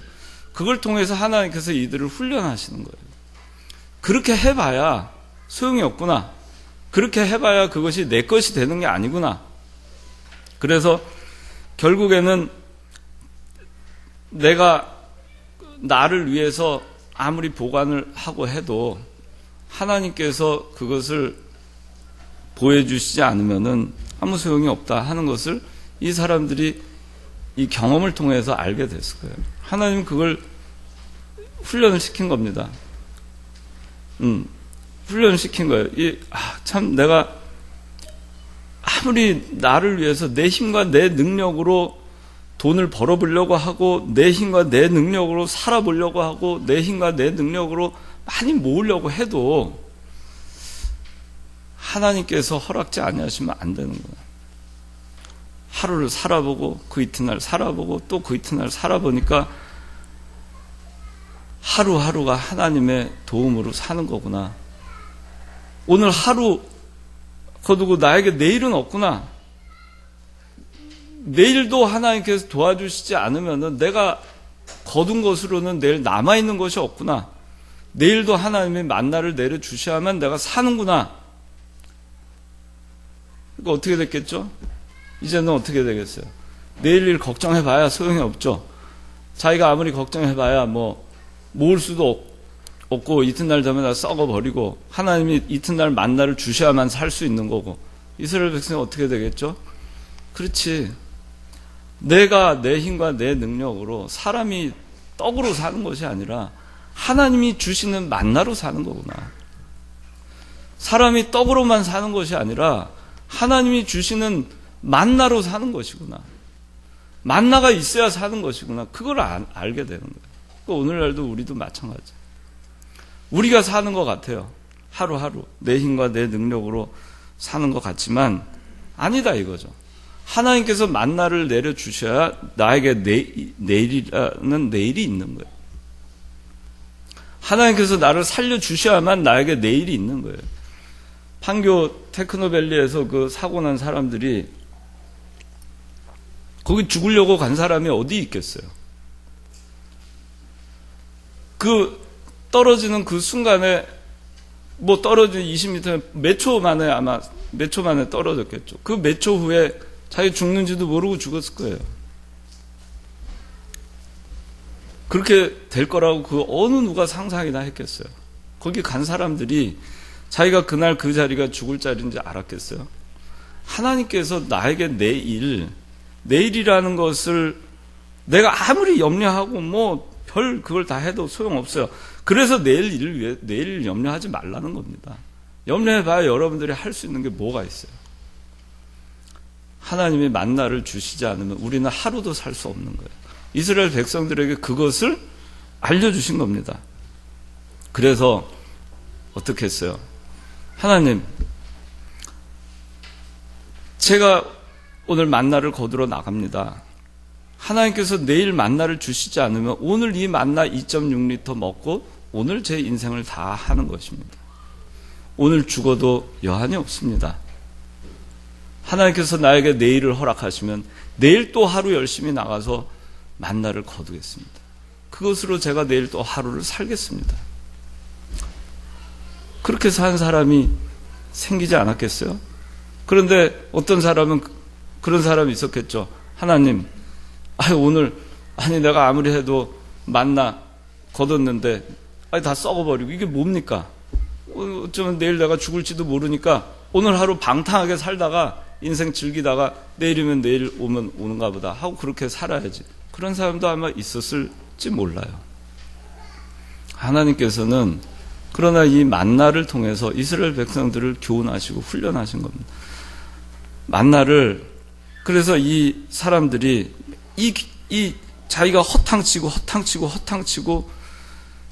그걸 통해서 하나님께서 이들을 훈련하시는 거예요. 그렇게 해봐야 소용이 없구나. 그렇게 해봐야 그것이 내 것이 되는 게 아니구나. 그래서 결국에는 내가 나를 위해서 아무리 보관을 하고 해도 하나님께서 그것을 보여주시지 않으면은 아무 소용이 없다 하는 것을 이 사람들이 이 경험을 통해서 알게 됐을 거예요. 하나님은 그걸 훈련을 시킨 겁니다. 훈련을 시킨 거예요. 참 내가 아무리 나를 위해서 내 힘과 내 능력으로 돈을 벌어보려고 하고 내 힘과 내 능력으로 살아보려고 하고 내 힘과 내 능력으로 많이 모으려고 해도 하나님께서 허락지 아니하시면 안 되는 거예요. 하루를 살아보고 그 이튿날 살아보고 또 그 이튿날 살아보니까 하루하루가 하나님의 도움으로 사는 거구나. 오늘 하루 거두고 나에게 내일은 없구나. 내일도 하나님께서 도와주시지 않으면 내가 거둔 것으로는 내일 남아있는 것이 없구나. 내일도 하나님의 만나를 내려주셔야만 내가 사는구나. 그러니까 어떻게 됐겠죠? 이제는 어떻게 되겠어요? 내일 일 걱정해봐야 소용이 없죠. 자기가 아무리 걱정해봐야 모을 수도 없고 이튿날 되면 다 썩어버리고 하나님이 이튿날 만나를 주셔야만 살 수 있는 거고 이스라엘 백성은 어떻게 되겠죠? 그렇지. 내가 내 힘과 내 능력으로 사람이 떡으로 사는 것이 아니라 하나님이 주시는 만나로 사는 거구나. 사람이 떡으로만 사는 것이 아니라 하나님이 주시는 만나로 사는 것이구나. 만나가 있어야 사는 것이구나. 그걸 알게 되는 거예요. 오늘날도 우리도 마찬가지예요. 우리가 사는 것 같아요. 하루하루 내 힘과 내 능력으로 사는 것 같지만 아니다 이거죠. 하나님께서 만나를 내려주셔야 나에게 내일이라는 내일이 있는 거예요. 하나님께서 나를 살려주셔야만 나에게 내일이 있는 거예요. 판교 테크노밸리에서 그 사고 난 사람들이 거기 죽으려고 간 사람이 어디 있겠어요? 그 떨어지는 그 순간에 떨어진 20m 몇 초 만에 떨어졌겠죠. 그 몇 초 후에 자기 죽는지도 모르고 죽었을 거예요. 그렇게 될 거라고 그 어느 누가 상상이나 했겠어요. 거기 간 사람들이 자기가 그날 그 자리가 죽을 자리인지 알았겠어요? 하나님께서 나에게 내일이라는 것을 내가 아무리 염려하고 뭐 별 그걸 다 해도 소용없어요. 그래서 내일 일을 위해 내일 염려하지 말라는 겁니다. 염려해봐야 여러분들이 할 수 있는 게 뭐가 있어요? 하나님이 만나를 주시지 않으면 우리는 하루도 살 수 없는 거예요. 이스라엘 백성들에게 그것을 알려주신 겁니다. 그래서 어떻게 했어요? 하나님, 제가 오늘 만나를 거두러 나갑니다. 하나님께서 내일 만나를 주시지 않으면 오늘 이 만나 2.6리터 먹고 오늘 제 인생을 다 하는 것입니다. 오늘 죽어도 여한이 없습니다. 하나님께서 나에게 내일을 허락하시면 내일 또 하루 열심히 나가서 만나를 거두겠습니다. 그것으로 제가 내일 또 하루를 살겠습니다. 그렇게 산 사람이 생기지 않았겠어요? 그런데 어떤 사람은 그런 사람이 있었겠죠. 하나님, 오늘 내가 아무리 해도 만나 거뒀는데 다 썩어버리고 이게 뭡니까? 어쩌면 내일 내가 죽을지도 모르니까 오늘 하루 방탕하게 살다가 인생 즐기다가 내일이면 내일 오면 오는가 보다 하고 그렇게 살아야지. 그런 사람도 아마 있었을지 몰라요. 하나님께서는 그러나 이 만나를 통해서 이스라엘 백성들을 교훈하시고 훈련하신 겁니다. 만나를, 그래서 이 사람들이 이 자기가 허탕치고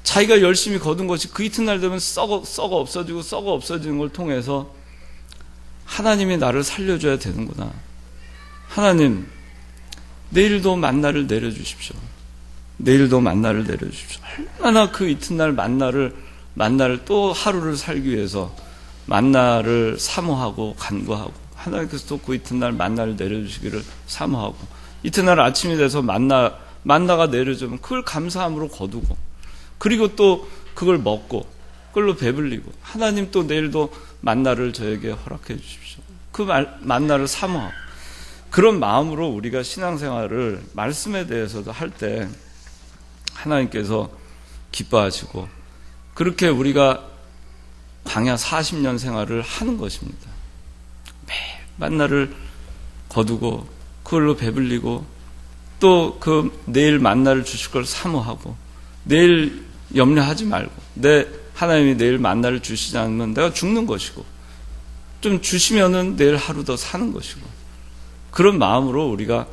자기가 열심히 거둔 것이 그 이튿날 되면 썩어 없어지는 걸 통해서 하나님이 나를 살려줘야 되는구나. 하나님, 내일도 만나를 내려주십시오. 내일도 만나를 내려주십시오. 얼마나 그 이튿날 만나를 또 하루를 살기 위해서 만나를 사모하고 간구하고 하나님께서 또 그 이튿날 만나를 내려주시기를 사모하고 이튿날 아침이 돼서 만나가 내려주면 그걸 감사함으로 거두고 그리고 또 그걸 먹고 그걸로 배불리고 하나님 또 내일도 만나를 저에게 허락해 주십시오. 그 만나를 사모하고 그런 마음으로 우리가 신앙생활을 말씀에 대해서도 할 때 하나님께서 기뻐하시고 그렇게 우리가 광야 40년 생활을 하는 것입니다. 매일 만나를 거두고 그걸로 배불리고 또 그 내일 만나를 주실 걸 사모하고 내일 염려하지 말고 하나님이 내일 만나를 주시지 않으면 내가 죽는 것이고 좀 주시면은 내일 하루 더 사는 것이고 그런 마음으로 우리가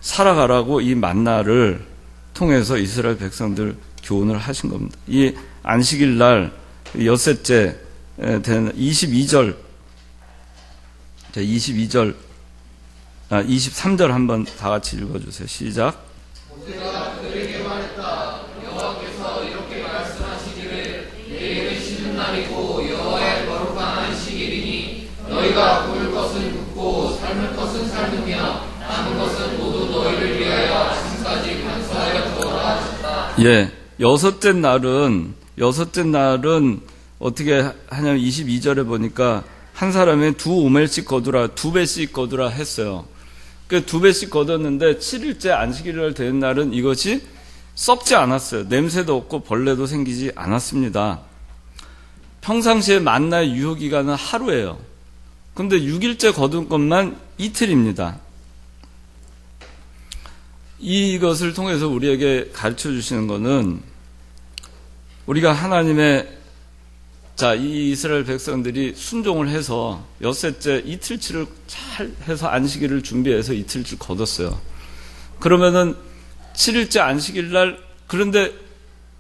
살아가라고 이 만나를 통해서 이스라엘 백성들 교훈을 하신 겁니다. 이 안식일 날 엿새째 되는 22절 23절 한번 다 같이 읽어주세요. 시작. 모세가 그들에게 말했다. 여호와께서 이렇게 말씀하시기를 내일은 쉬는 날이고 여호와의 거룩한 안식일이니 너희가 굴 것은 굽고 삶을 것은 삶으며 남은 것은 모두 너희를 위하여 아침까지 간수하여 두어라 하셨다. 예, 여섯째 날은 어떻게 하냐면 22절에 보니까 한 사람이 2오멜씩 거두라, 2배씩 거두라 했어요. 그 2배씩 거뒀는데 7일째 안식일날 되는 날은 이것이 썩지 않았어요. 냄새도 없고 벌레도 생기지 않았습니다. 평상시에 만나의 유효기간은 하루예요. 근데 6일째 거둔 것만 이틀입니다. 이것을 통해서 우리에게 가르쳐 주시는 것은 우리가 하나님의 이 이스라엘 백성들이 순종을 해서 엿새째 이틀치를 잘 해서 안식일을 준비해서 이틀치 거뒀어요. 그러면은 7일째 안식일 날 그런데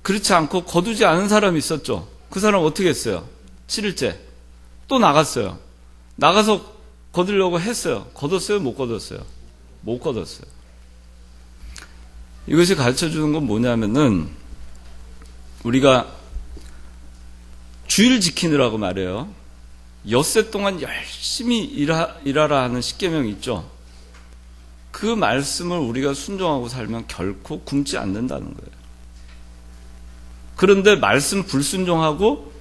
그렇지 않고 거두지 않은 사람이 있었죠. 그 사람 어떻게 했어요? 7일째 또 나갔어요. 나가서 거두려고 했어요. 거뒀어요? 못 거뒀어요? 못 거뒀어요. 이것이 가르쳐 주는 건 뭐냐면은 우리가 주일 지키느라고 말해요. 엿새 동안 열심히 일하라 하는 십계명이 있죠. 그 말씀을 우리가 순종하고 살면 결코 굶지 않는다는 거예요. 그런데 말씀 불순종하고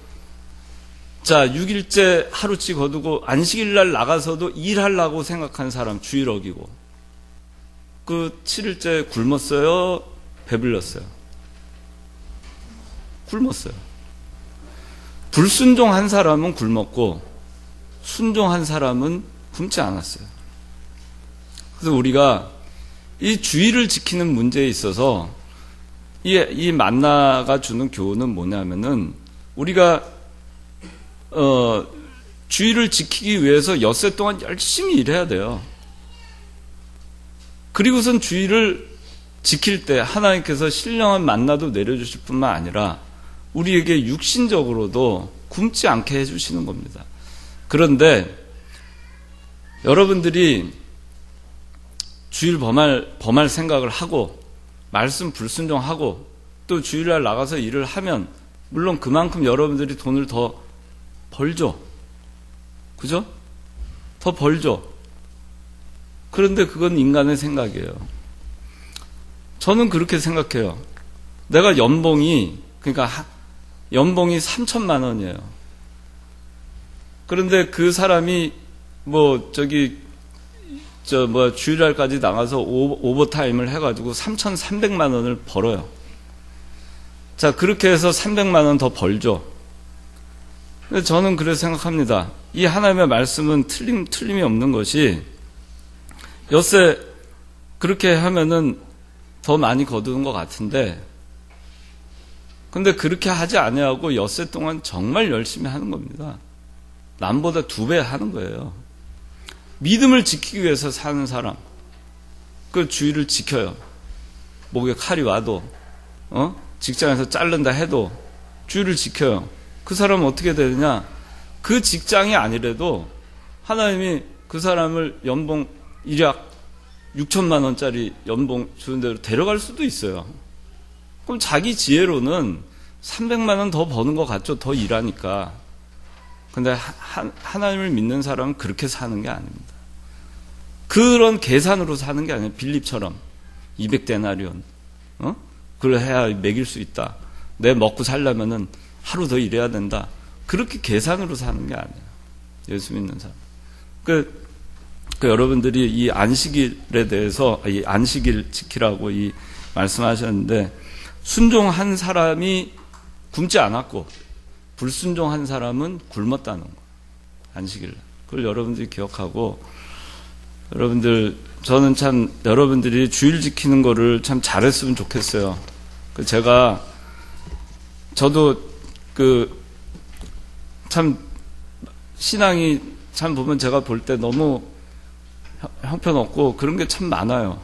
6일째 하루치 거두고 안식일날 나가서도 일하려고 생각한 사람 주일 어기고 그 7일째 굶었어요? 배불렸어요? 굶었어요. 불순종한 사람은 굶었고 순종한 사람은 굶지 않았어요. 그래서 우리가 이 주의를 지키는 문제에 있어서 이 만나가 주는 교훈은 뭐냐면은 우리가 주의를 지키기 위해서 엿새 동안 열심히 일해야 돼요. 그리고선 주의를 지킬 때 하나님께서 신령한 만나도 내려주실 뿐만 아니라 우리에게 육신적으로도 굶지 않게 해주시는 겁니다. 그런데 여러분들이 주일 범할 생각을 하고 말씀 불순종하고 또 주일날 나가서 일을 하면 물론 그만큼 여러분들이 돈을 더 벌죠. 그죠? 더 벌죠. 그런데 그건 인간의 생각이에요. 저는 그렇게 생각해요. 내가 연봉이 3천만 원이에요. 그런데 그 사람이 주일날까지 나가서 오버타임을 해가지고 3,300만 원을 벌어요. 자, 그렇게 해서 300만 원 더 벌죠. 근데 저는 그래서 생각합니다. 이 하나님의 말씀은 틀림이 없는 것이 엿새 그렇게 하면은 더 많이 거두는 것 같은데 근데 그렇게 하지 아니하고 엿새 동안 정말 열심히 하는 겁니다. 남보다 2배 하는 거예요. 믿음을 지키기 위해서 사는 사람, 그 주의를 지켜요. 목에 칼이 와도, 직장에서 자른다 해도 주의를 지켜요. 그 사람은 어떻게 되느냐? 그 직장이 아니래도 하나님이 그 사람을 연봉 1약 6천만 원짜리 연봉 주는 대로 데려갈 수도 있어요. 그럼 자기 지혜로는 300만 원 더 버는 것 같죠? 더 일하니까. 근데 하나님을 믿는 사람은 그렇게 사는 게 아닙니다. 그런 계산으로 사는 게 아니에요. 빌립처럼 200데나리온 그걸 해야 먹일 수 있다. 내 먹고 살려면은 하루 더 일해야 된다. 그렇게 계산으로 사는 게 아니에요. 예수 믿는 사람. 그 여러분들이 이 안식일에 대해서 이 안식일 지키라고 이 말씀하셨는데 순종한 사람이 굶지 않았고 불순종한 사람은 굶었다는 거. 안식일. 그걸 여러분들이 기억하고 저는 참 여러분들이 주일 지키는 거를 참 잘했으면 좋겠어요. 저도 참 신앙이 참 보면 제가 볼 때 너무 형편없고 그런 게 참 많아요.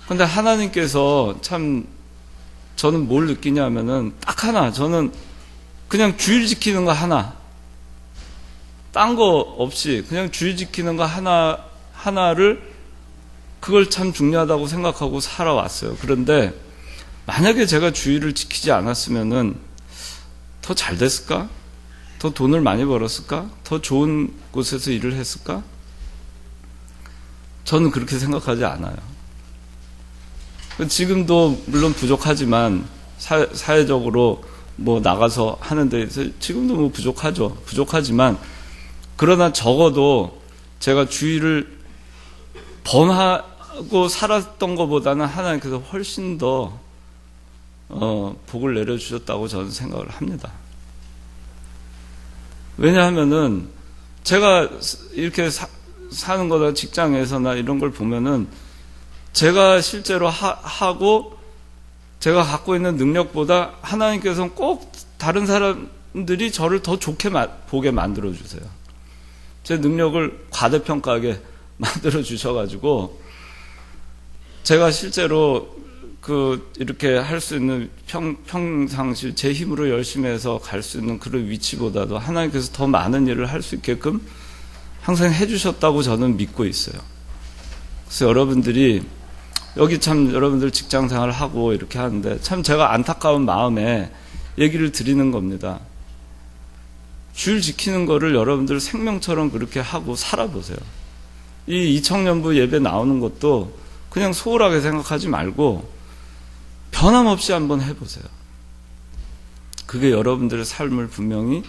근데 하나님께서 참 저는 뭘 느끼냐면은 딱 하나, 저는 그냥 주일 지키는 거 하나, 딴 거 없이 그냥 주일 지키는 거 하나를 그걸 참 중요하다고 생각하고 살아왔어요. 그런데 만약에 제가 주일을 지키지 않았으면은 더 잘 됐을까? 더 돈을 많이 벌었을까? 더 좋은 곳에서 일을 했을까? 저는 그렇게 생각하지 않아요. 지금도 물론 부족하지만 사회적으로 나가서 하는 데서 지금도 부족하죠. 부족하지만 그러나 적어도 제가 주일을 범하고 살았던 것보다는 하나님께서 훨씬 더 복을 내려주셨다고 저는 생각을 합니다. 왜냐하면은 제가 이렇게 사는 거나 직장에서나 이런 걸 보면은 제가 실제로 하고 제가 갖고 있는 능력보다 하나님께서는 꼭 다른 사람들이 저를 더 좋게 보게 만들어주세요. 제 능력을 과대평가하게 만들어주셔가지고 제가 실제로 이렇게 할 수 있는 평상시 제 힘으로 열심히 해서 갈 수 있는 그런 위치보다도 하나님께서 더 많은 일을 할 수 있게끔 항상 해주셨다고 저는 믿고 있어요. 그래서 여러분들이 여기 참 여러분들 직장생활을 하고 이렇게 하는데 참 제가 안타까운 마음에 얘기를 드리는 겁니다. 주일 지키는 거를 여러분들 생명처럼 그렇게 하고 살아보세요. 이 이청년부 예배 나오는 것도 그냥 소홀하게 생각하지 말고 변함없이 한번 해보세요. 그게 여러분들의 삶을 분명히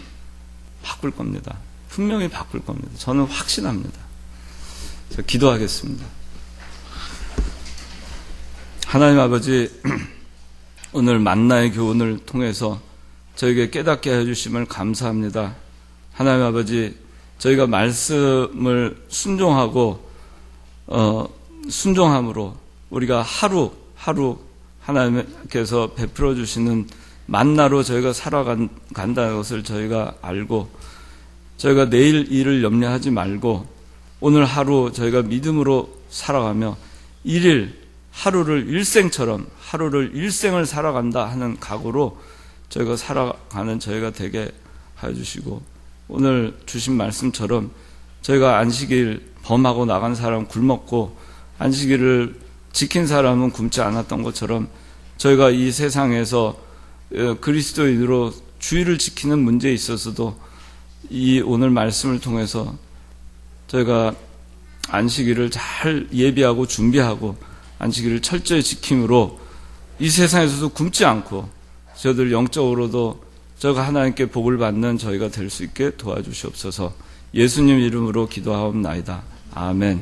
바꿀 겁니다. 분명히 바꿀 겁니다. 저는 확신합니다. 제가 기도하겠습니다. 하나님 아버지, 오늘 만나의 교훈을 통해서 저에게 깨닫게 해주심을 감사합니다. 하나님 아버지, 저희가 말씀을 순종함으로 우리가 하루 하나님께서 베풀어 주시는 만나로 저희가 살아간다는 것을 저희가 알고, 저희가 내일 일을 염려하지 말고 오늘 하루 저희가 믿음으로 살아가며 하루를 일생을 살아간다 하는 각오로 저희가 살아가는 저희가 되게 하여 주시고, 오늘 주신 말씀처럼 저희가 안식일 범하고 나간 사람 굶었고 안식일을 지킨 사람은 굶지 않았던 것처럼 저희가 이 세상에서 그리스도인으로 주의를 지키는 문제에 있어서도 이 오늘 말씀을 통해서 저희가 안식일을 잘 예비하고 준비하고 안식일을 철저히 지킴으로 이 세상에서도 굶지 않고 저희들 영적으로도 저희가 하나님께 복을 받는 저희가 될 수 있게 도와주시옵소서. 예수님 이름으로 기도하옵나이다. 아멘.